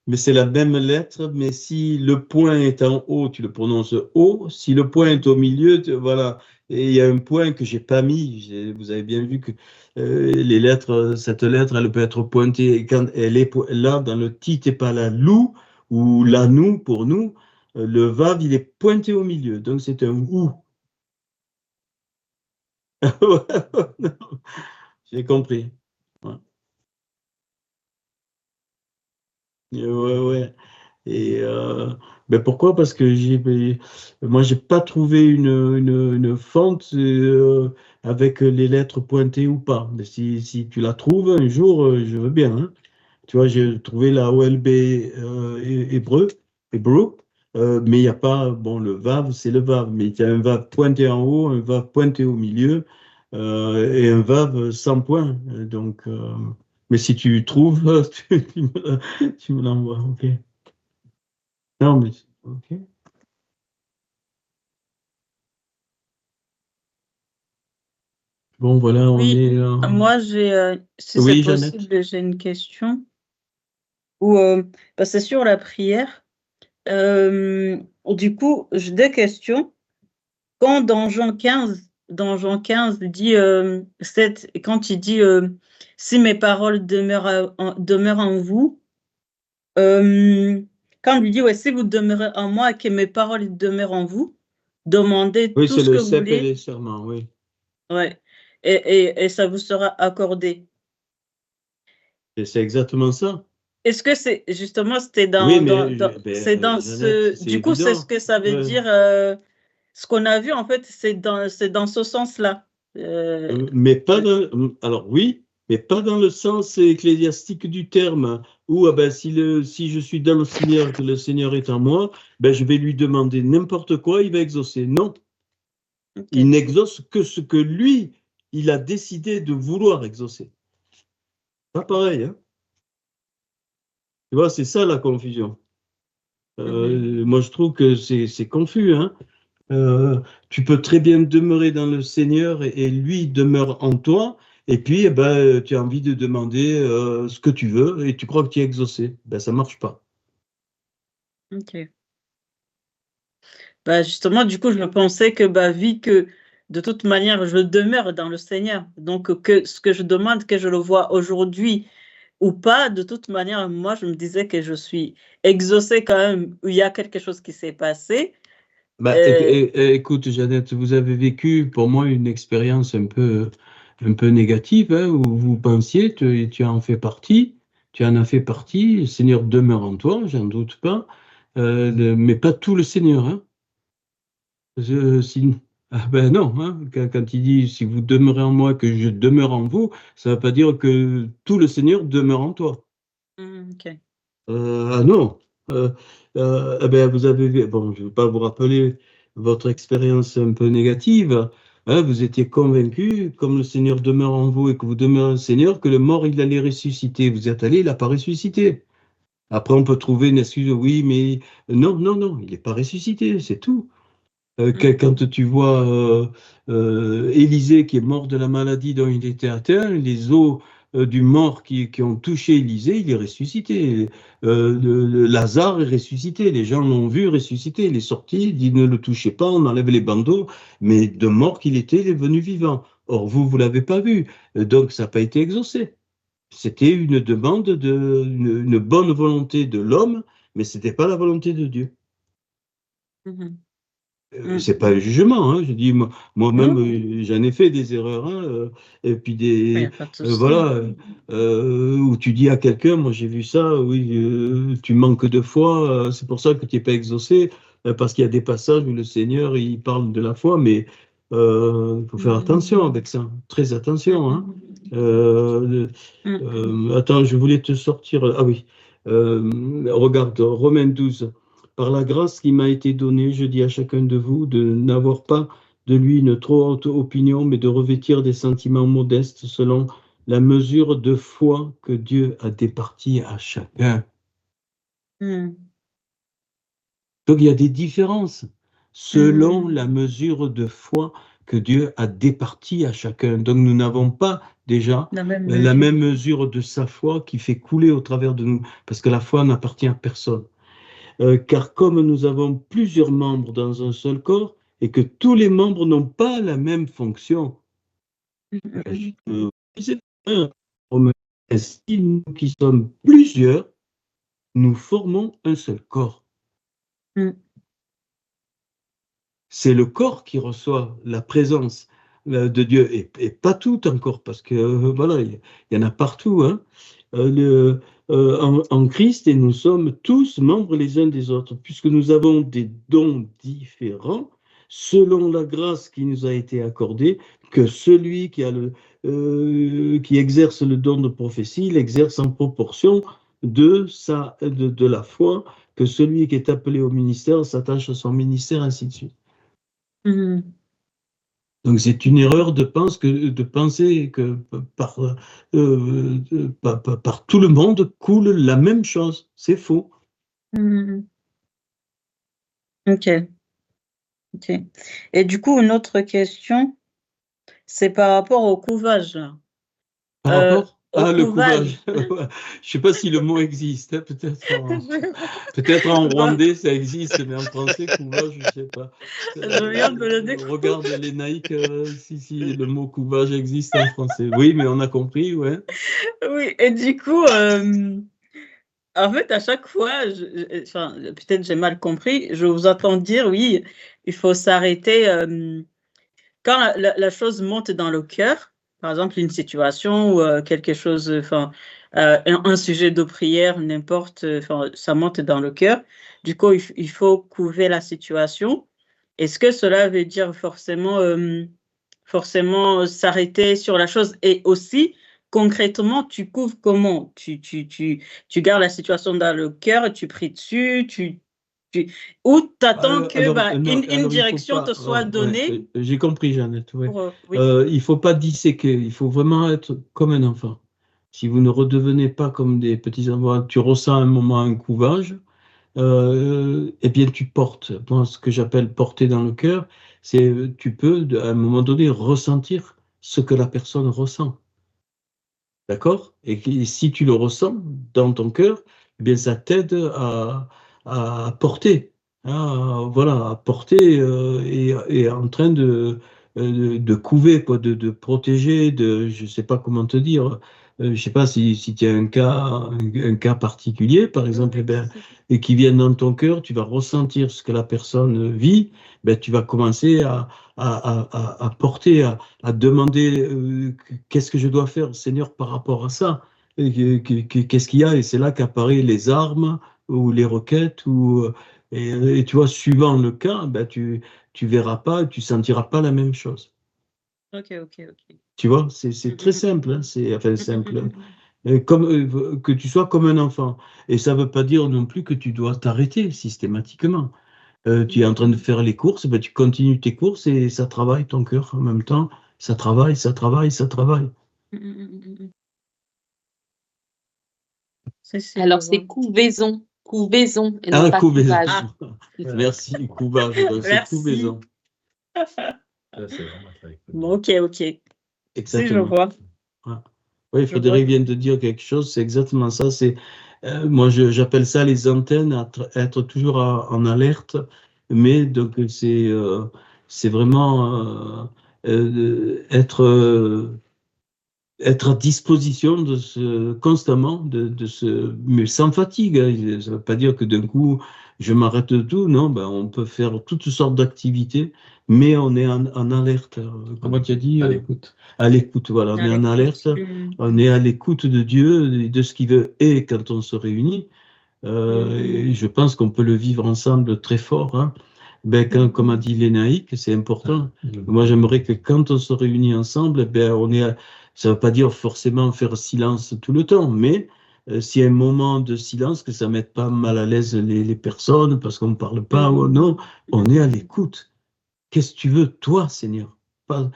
mais c'est la même lettre. Mais si le point est en haut, tu le prononces haut. Si le point est au milieu, voilà. Et il y a un point que j'ai pas mis. Vous avez bien vu que les lettres, cette lettre, elle peut être pointée. Et quand elle est là, dans le tit et pas la lou, ou la nous, pour nous, le vav, il est pointé au milieu. Donc, c'est un ou. J'ai compris. Ouais. Ouais. Et ben pourquoi? Parce que moi, j'ai pas trouvé une fonte avec les lettres pointées ou pas. Mais si tu la trouves un jour, je veux bien. Hein. Tu vois, j'ai trouvé la OLB hébreu, mais il n'y a pas, bon, le vav, c'est le vav, mais il y a un vav pointé en haut, un vav pointé au milieu et un vav sans point. Donc, mais si tu trouves, tu me l'envoies. Ok. Non, mais ok. Bon, voilà, on Oui, est. moi, si c'est Oui, Jeannette. possible, j'ai une question. Ou, c'est sur la prière. Du coup, j'ai deux questions. Quand dans Jean 15, il dit, quand il dit si mes paroles demeurent en vous, quand il dit ouais, si vous demeurez en moi et que mes paroles demeurent en vous, demandez Oui, tout c'est ce le que vous cep et voulez, les serments, oui. ouais, et ça vous sera accordé. Et c'est exactement ça. Est-ce que c'est justement c'était Oui, mais c'est dans Jeannette, c'est du coup c'est ce évident. que ça veut dire ce qu'on a vu en fait c'est dans ce sens-là. Mais pas dans, alors oui, mais pas dans le sens ecclésiastique du terme, où ah ben, si je suis dans le Seigneur, que le Seigneur est en moi, ben, je vais lui demander n'importe quoi, il va exaucer. Non, Ok. il n'exauce que ce que lui, il a décidé de vouloir exaucer. Pas pareil, hein. Tu vois, c'est ça la confusion. Moi, je trouve que c'est confus, hein. Tu peux très bien demeurer dans le Seigneur et lui demeure en toi, et puis eh ben, tu as envie de demander ce que tu veux et tu crois que tu es exaucé. Ben, ça ne marche pas. Ok. Bah justement, du coup, je pensais que vu que de toute manière, je demeure dans le Seigneur, donc que ce que je demande, que je le vois aujourd'hui ou pas, de toute manière, moi, je me disais que je suis exaucée quand même, où il y a quelque chose qui s'est passé. Ben, écoute, Jeannette, vous avez vécu pour moi une expérience un peu négative, hein, où vous pensiez, tu en fais partie, tu en as fait partie, le Seigneur demeure en toi, j'en doute pas, mais pas tout le Seigneur, hein. Ah ben non, hein. Quand il dit si vous demeurez en moi, que je demeure en vous, ça ne veut pas dire que tout le Seigneur demeure en toi. Ok. Ah non. Eh ben vous avez, bon, je ne vais pas vous rappeler votre expérience un peu négative. Hein, vous étiez convaincu, comme le Seigneur demeure en vous et que vous demeurez le Seigneur, que le mort, il allait ressusciter. Vous êtes allé, il n'a pas ressuscité. Après, on peut trouver une excuse, oui, mais non, il n'est pas ressuscité, c'est tout. Quand tu vois Élisée qui est mort de la maladie dont il était atteint, les os du mort qui ont touché Élisée, il est ressuscité. Lazare est ressuscité, les gens l'ont vu ressusciter, il est sorti, il dit ne le touchez pas, on enlève les bandeaux, mais de mort qu'il était, il est venu vivant. Or, vous ne l'avez pas vu, donc ça n'a pas été exaucé. C'était une demande, une bonne volonté de l'homme, mais ce n'était pas la volonté de Dieu. C'est pas un jugement, hein. Je dis moi-même, j'en ai fait des erreurs, hein, et puis voilà, où tu dis à quelqu'un, moi j'ai vu ça, oui, tu manques de foi, c'est pour ça que tu n'es pas exaucé, parce qu'il y a des passages où le Seigneur il parle de la foi, mais il faut faire attention avec ça, très attention, hein. Attends, je voulais te sortir, ah oui, regarde, Romains 12. Par la grâce qui m'a été donnée, je dis à chacun de vous de n'avoir pas de lui une trop haute opinion, mais de revêtir des sentiments modestes selon la mesure de foi que Dieu a départie à chacun. Donc il y a des différences selon la mesure de foi que Dieu a départie à chacun. Donc nous n'avons pas déjà la même mesure de sa foi qui fait couler au travers de nous, parce que la foi n'appartient à personne. Car comme nous avons plusieurs membres dans un seul corps, et que tous les membres n'ont pas la même fonction. Ainsi, nous qui sommes plusieurs, nous formons un seul corps. C'est le corps qui reçoit la présence de Dieu, et pas tout encore, parce que voilà, il y en a partout, hein. En Christ, et nous sommes tous membres les uns des autres, puisque nous avons des dons différents, selon la grâce qui nous a été accordée, que celui qui exerce le don de prophétie l'exerce en proportion de la foi, que celui qui est appelé au ministère s'attache à son ministère, ainsi de suite. Donc c'est une erreur de penser que par tout le monde coule la même chose. C'est faux. Ok. Et du coup, une autre question, c'est par rapport au couvage. Par rapport le couvage. Je ne sais pas si le mot existe, hein, peut-être en rwandais ça existe, mais en français, couvage, je ne sais pas. Je viens de le découvrir. Regarde les naïcs, si le mot couvage existe en français. Oui, mais on a compris, ouais. Oui, et du coup, en fait, à chaque fois, peut-être j'ai mal compris, je vous entends dire, oui, il faut s'arrêter quand la chose monte dans le cœur. Par exemple, une situation ou quelque chose, un sujet de prière, n'importe, ça monte dans le cœur. Du coup, il faut couver la situation. Est-ce que cela veut dire forcément s'arrêter sur la chose? Et aussi, concrètement, tu couvres comment? Tu gardes la situation dans le cœur et tu pries dessus, ou tu attends une direction te soit donnée. J'ai compris, Jeannette. Ouais. Oui. Il ne faut pas disséquer, il faut vraiment être comme un enfant. Si vous ne redevenez pas comme des petits enfants, tu ressens un moment un couvage, eh bien tu portes. Moi, ce que j'appelle porter dans le cœur, c'est tu peux à un moment donné ressentir ce que la personne ressent. D'accord? Et si tu le ressens dans ton cœur, eh bien ça t'aide à porter. Voilà, à porter et en train de couver, quoi, de protéger, je ne sais pas comment te dire. Je ne sais pas si tu as un cas particulier, par exemple, et qui vient dans ton cœur, tu vas ressentir ce que la personne vit, tu vas commencer à porter, à demander qu'est-ce que je dois faire, Seigneur, par rapport à ça. Qu'est-ce qu'il y a? Et c'est là qu'apparaissent les armes ou les requêtes. Et tu vois, suivant le cas, tu verras pas, tu sentiras pas la même chose. Ok. Tu vois, c'est très simple. Hein, c'est simple. Que tu sois comme un enfant. Et ça ne veut pas dire non plus que tu dois t'arrêter systématiquement. Tu es en train de faire les courses, tu continues tes courses et ça travaille ton cœur en même temps. Ça travaille. Alors, c'est couvaison et non pas couvage. Merci, couvage. C'est couvaison. Ok. Exactement. Si, je vois. Oui, Frédéric vient de dire quelque chose, c'est exactement ça. Moi, j'appelle ça les antennes, être toujours en alerte, mais donc c'est vraiment être à disposition constamment, mais sans fatigue. Hein. Ça ne veut pas dire que d'un coup, je m'arrête de tout. Non, on peut faire toutes sortes d'activités, mais on est en alerte. Comment tu as dit? À l'écoute. À l'écoute, voilà. On est en alerte, on est à l'écoute de Dieu, de ce qu'il veut. Et quand on se réunit, et je pense qu'on peut le vivre ensemble très fort. Hein. Comme a dit Lénaïque, c'est important. Moi, j'aimerais que quand on se réunit ensemble, ça ne veut pas dire forcément faire silence tout le temps, mais s'il y a un moment de silence, que ça ne mette pas mal à l'aise les personnes parce qu'on ne parle pas, non, on est à l'écoute. Qu'est-ce que tu veux, toi, Seigneur?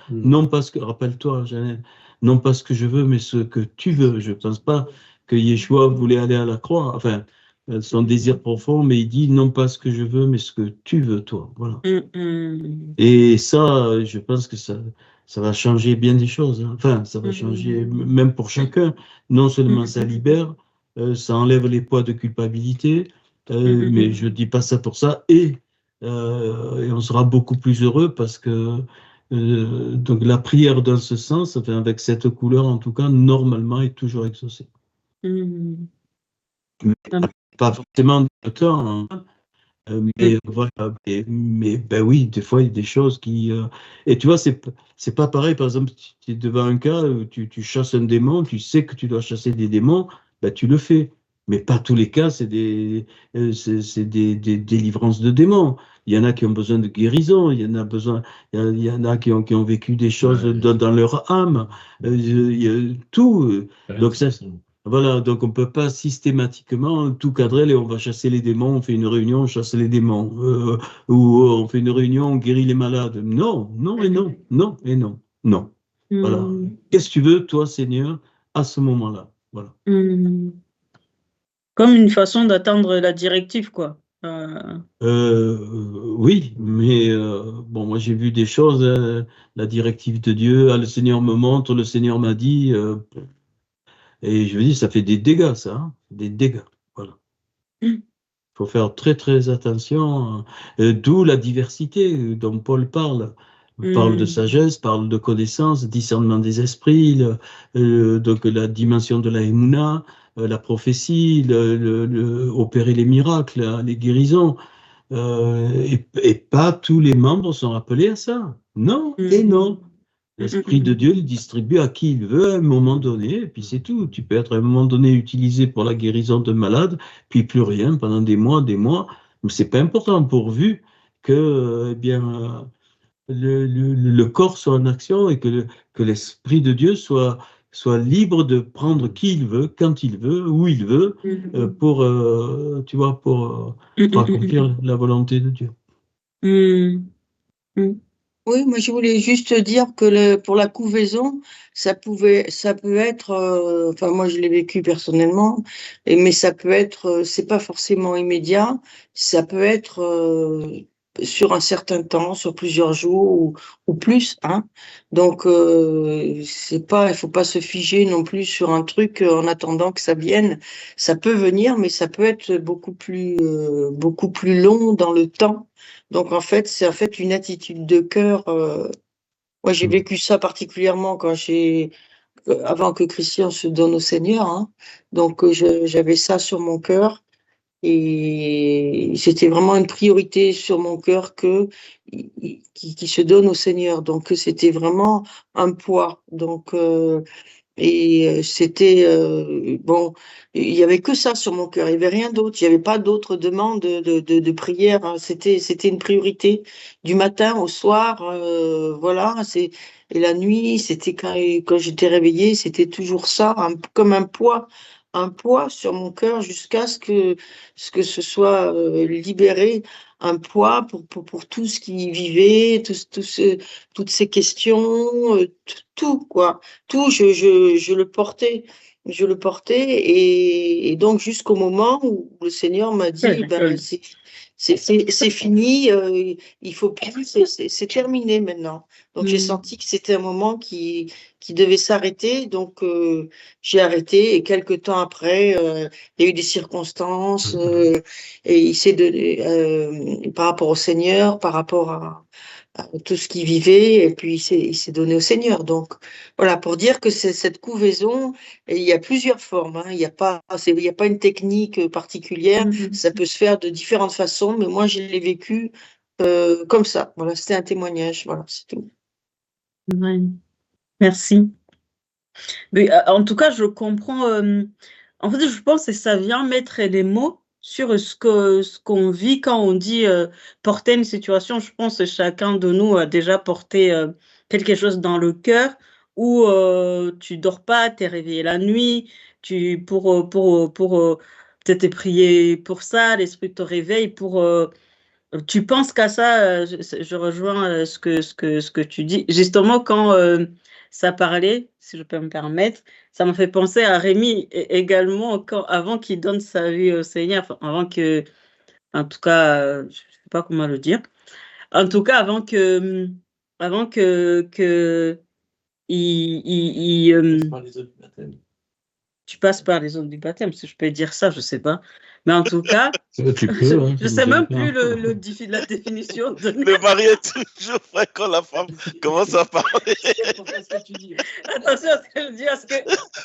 Non pas ce que, rappelle-toi, Jeannette, non pas ce que je veux, mais ce que tu veux. Je ne pense pas que Yeshua voulait aller à la croix, enfin, son désir profond, mais il dit non pas ce que je veux, mais ce que tu veux, toi. Voilà. Et ça, je pense que ça va changer bien des choses. Hein. Enfin, ça va changer même pour chacun. Non seulement ça libère, ça enlève les poids de culpabilité, mais je ne dis pas ça pour ça. Et et on sera beaucoup plus heureux parce que donc la prière dans ce sens, enfin, avec cette couleur en tout cas, normalement est toujours exaucée. Mhm. Pas forcément tout le temps, hein, mais voilà, mais ben oui, des fois il y a des choses qui et tu vois, c'est pas pareil. Par exemple, tu es devant un cas où tu chasses un démon, tu sais que tu dois chasser des démons, ben tu le fais. Mais pas tous les cas, c'est c'est des délivrances de démons. Il y en a qui ont besoin de guérison, il y en a besoin, il y en a qui ont vécu des choses Ouais. dans leur âme, il y a tout. Donc ça, voilà, donc on ne peut pas systématiquement tout cadrer, et on va chasser les démons, on fait une réunion, on chasse les démons, ou on fait une réunion, on guérit les malades. Non, non et non, non et non, non. Voilà. Mhm. Qu'est-ce que tu veux, toi, Seigneur, à ce moment-là? Voilà. Mhm. Comme une façon d'attendre la directive, quoi. Oui, mais bon, moi j'ai vu des choses, la directive de Dieu, ah, le Seigneur me montre, le Seigneur m'a dit, et je me dis, ça fait des dégâts, ça, hein, des dégâts. Voilà. Mhm. Il faut faire très très attention, d'où la diversité dont Paul parle. Il parle de sagesse, parle de connaissance, discernement des esprits, donc la dimension de la Emouna, la prophétie, opérer les miracles, hein, les guérisons. Et pas tous les membres sont appelés à ça. Non et non. L'Esprit de Dieu le distribue à qui il veut à un moment donné, et puis c'est tout. Tu peux être à un moment donné utilisé pour la guérison de malade, puis plus rien pendant des mois, mais c'est pas important pourvu que eh bien, le corps soit en action et que l'Esprit de Dieu soit libre de prendre qui il veut, quand il veut, où il veut, pour, tu vois, pour accomplir la volonté de Dieu. Mhm. Mhm. Oui, moi je voulais juste dire que pour la couvaison, ça peut être, enfin moi je l'ai vécu personnellement, mais ça peut être, c'est pas forcément immédiat, ça peut être sur un certain temps, sur plusieurs jours ou plus, hein. Donc il faut pas se figer non plus sur un truc en attendant que ça vienne. Ça peut venir, mais ça peut être beaucoup plus long dans le temps. Donc en fait, c'est en fait une attitude de cœur. Moi, j'ai vécu ça particulièrement avant que Christian se donne au Seigneur, hein. Donc j'avais ça sur mon cœur et c'était vraiment une priorité sur mon cœur qui se donne au Seigneur. Donc c'était vraiment un poids. Donc c'était bon, il y avait que ça sur mon cœur, il y avait rien d'autre, il y avait pas d'autres demandes de prière, hein. C'était une priorité du matin au soir, voilà. Et la nuit, c'était quand j'étais réveillée, c'était toujours ça, comme un poids sur mon cœur jusqu'à ce que ce soit libéré, un poids pour tout ce qui vivait, toutes ces questions, tout quoi. Tout, je le portais. Je le portais et donc jusqu'au moment où le Seigneur m'a dit, ben, c'est fini, il faut plus, c'est terminé maintenant. Donc j'ai senti que c'était un moment qui devait s'arrêter, donc j'ai arrêté et quelques temps après, il y a eu des circonstances et il s'est donné par rapport au Seigneur, par rapport à tout ce qu'il vivait, et puis il s'est donné au Seigneur. Donc, voilà, pour dire que c'est cette couvaison, et il y a plusieurs formes, hein. Il n'y a pas une technique particulière, ça peut se faire de différentes façons, mais moi, je l'ai vécu comme ça. Voilà, c'était un témoignage, voilà, c'est tout. Ouais. Merci. Mais, en tout cas, je comprends. En fait, je pense que ça vient mettre les mots sur ce qu'on vit quand on dit porter une situation. Je pense que chacun de nous a déjà porté quelque chose dans le cœur où tu dors pas, tu es réveillé la nuit, pour peut-être prier pour ça, l'esprit te réveille tu penses qu'à ça, je rejoins ce que tu dis. Justement, quand ça parlait, si je peux me permettre, ça m'a fait penser à Rémi également, avant qu'il donne sa vie au Seigneur, enfin, en tout cas, je ne sais pas comment le dire, en tout cas, avant que il, tu passes par les eaux du baptême, si je peux dire ça, je ne sais pas. Mais en tout cas, Tu peux, je ne sais même plus la définition de... Le mari est toujours prêt quand la femme commence à parler. Attention à ce que je dis, parce que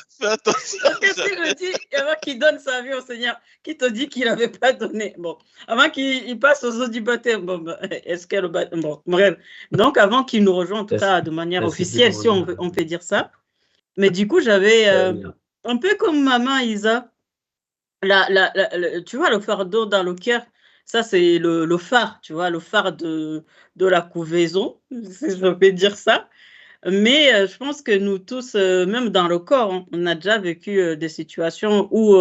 Fais attention. qu'est-ce qu'il me dit avant qu'il donne sa vie au Seigneur, qui te dit qu'il n'avait pas donné. Bon, avant qu'il passe aux eaux du baptême, bon, est-ce que le baptême, bon, bref. Donc, avant qu'il nous rejoigne, en tout cas, de manière officielle, si on peut dire ça. Mais du coup, j'avais un peu comme maman Isa, tu vois, le fardeau dans le cœur, ça, c'est le phare, tu vois, le phare de la couvaison, si je peux dire ça. Mais je pense que nous tous, même dans le corps, hein, on a déjà vécu des situations où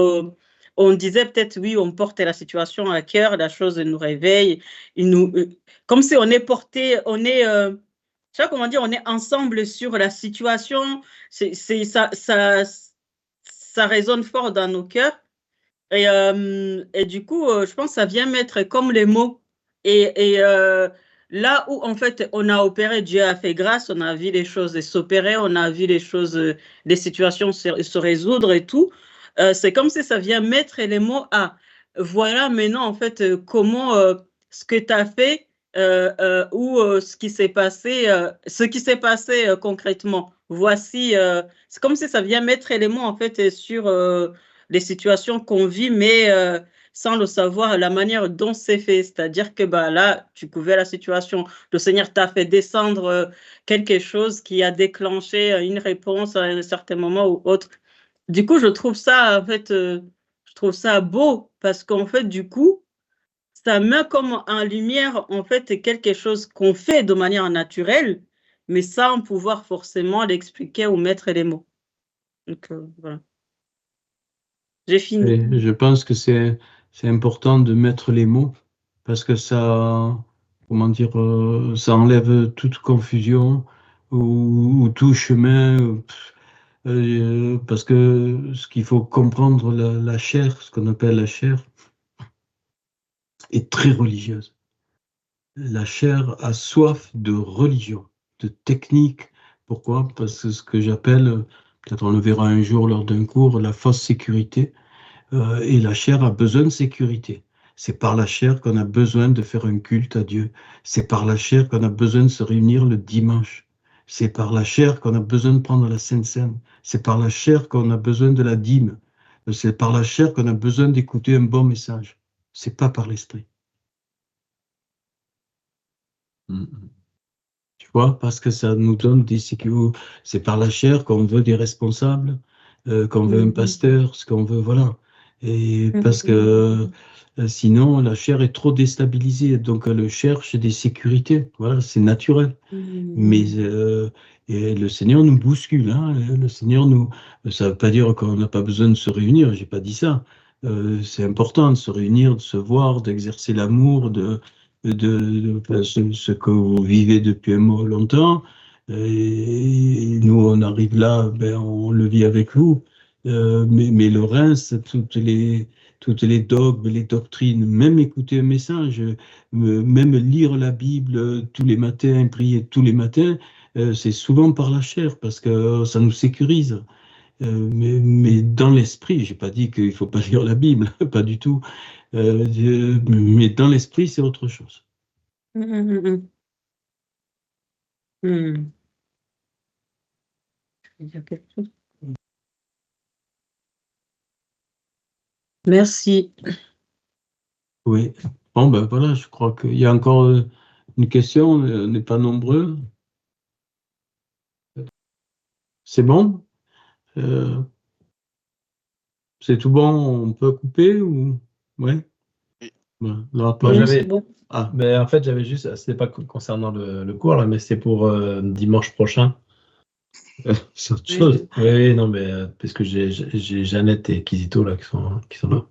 on disait peut-être, oui, on portait la situation à cœur, la chose nous réveille, comme si on est porté, on est, je sais pas comment dire, on est ensemble sur la situation, ça résonne fort dans nos cœurs. Et du coup, je pense que ça vient mettre comme les mots. Et là où, en fait, on a opéré, Dieu a fait grâce, on a vu les choses s'opérer, on a vu les choses, les situations se résoudre et tout. C'est comme si ça vient mettre les mots à voilà maintenant, en fait, comment ce que tu as fait ou ce qui s'est passé concrètement. Voici, c'est comme si ça vient mettre les mots, en fait, sur les situations qu'on vit, mais sans le savoir, la manière dont c'est fait. C'est-à-dire que là, tu couvais la situation. Le Seigneur t'a fait descendre quelque chose qui a déclenché une réponse à un certain moment ou autre. Du coup, je trouve ça, en fait, je trouve ça beau parce qu'en fait, du coup, ça met comme en lumière, en fait, quelque chose qu'on fait de manière naturelle, mais sans pouvoir forcément l'expliquer ou mettre les mots. Donc, voilà. J'ai fini. Et je pense que c'est important de mettre les mots parce que ça, comment dire, ça enlève toute confusion ou tout chemin. Parce que ce qu'il faut comprendre, la chair, ce qu'on appelle la chair, est très religieuse. La chair a soif de religion, de technique. Pourquoi? Parce que ce que j'appelle, peut-être on le verra un jour lors d'un cours, la fausse sécurité. Et la chair a besoin de sécurité. C'est par la chair qu'on a besoin de faire un culte à Dieu. C'est par la chair qu'on a besoin de se réunir le dimanche. C'est par la chair qu'on a besoin de prendre la Sainte Seine. C'est par la chair qu'on a besoin de la dîme. C'est par la chair qu'on a besoin d'écouter un bon message. C'est pas par l'esprit. Tu vois, parce que ça nous donne des sécurités. C'est par la chair qu'on veut des responsables, qu'on veut un pasteur, ce qu'on veut, voilà. Et parce que sinon, la chair est trop déstabilisée, donc elle cherche des sécurités. Voilà, c'est naturel. Mais et le Seigneur nous bouscule. Hein, le Seigneur ça ne veut pas dire qu'on n'a pas besoin de se réunir. J'ai pas dit ça. C'est important de se réunir, de se voir, d'exercer l'amour, de ce que vous vivez depuis longtemps. Et nous, on arrive là, on le vit avec vous. Mais le reste, toutes les dogmes, les doctrines, même écouter un message, même lire la Bible tous les matins, prier tous les matins, c'est souvent par la chair parce que ça nous sécurise. Mais dans l'esprit, j'ai pas dit qu'il faut pas lire la Bible, pas du tout. Mais dans l'esprit, c'est autre chose. Il y a quelque chose. Merci. Oui. Bon, ben voilà, je crois qu'il y a encore une question, on n'est pas nombreux. C'est bon? C'est tout bon, on peut couper ou... Ouais. Bon, là, Moi, Oui, j'avais- c'est bon. Ah, Mais en fait, j'avais juste, c'était pas concernant le cours, là, mais c'est pour dimanche prochain. c'est autre chose. Oui, non, mais parce que j'ai Jeannette et Kizito là qui sont là.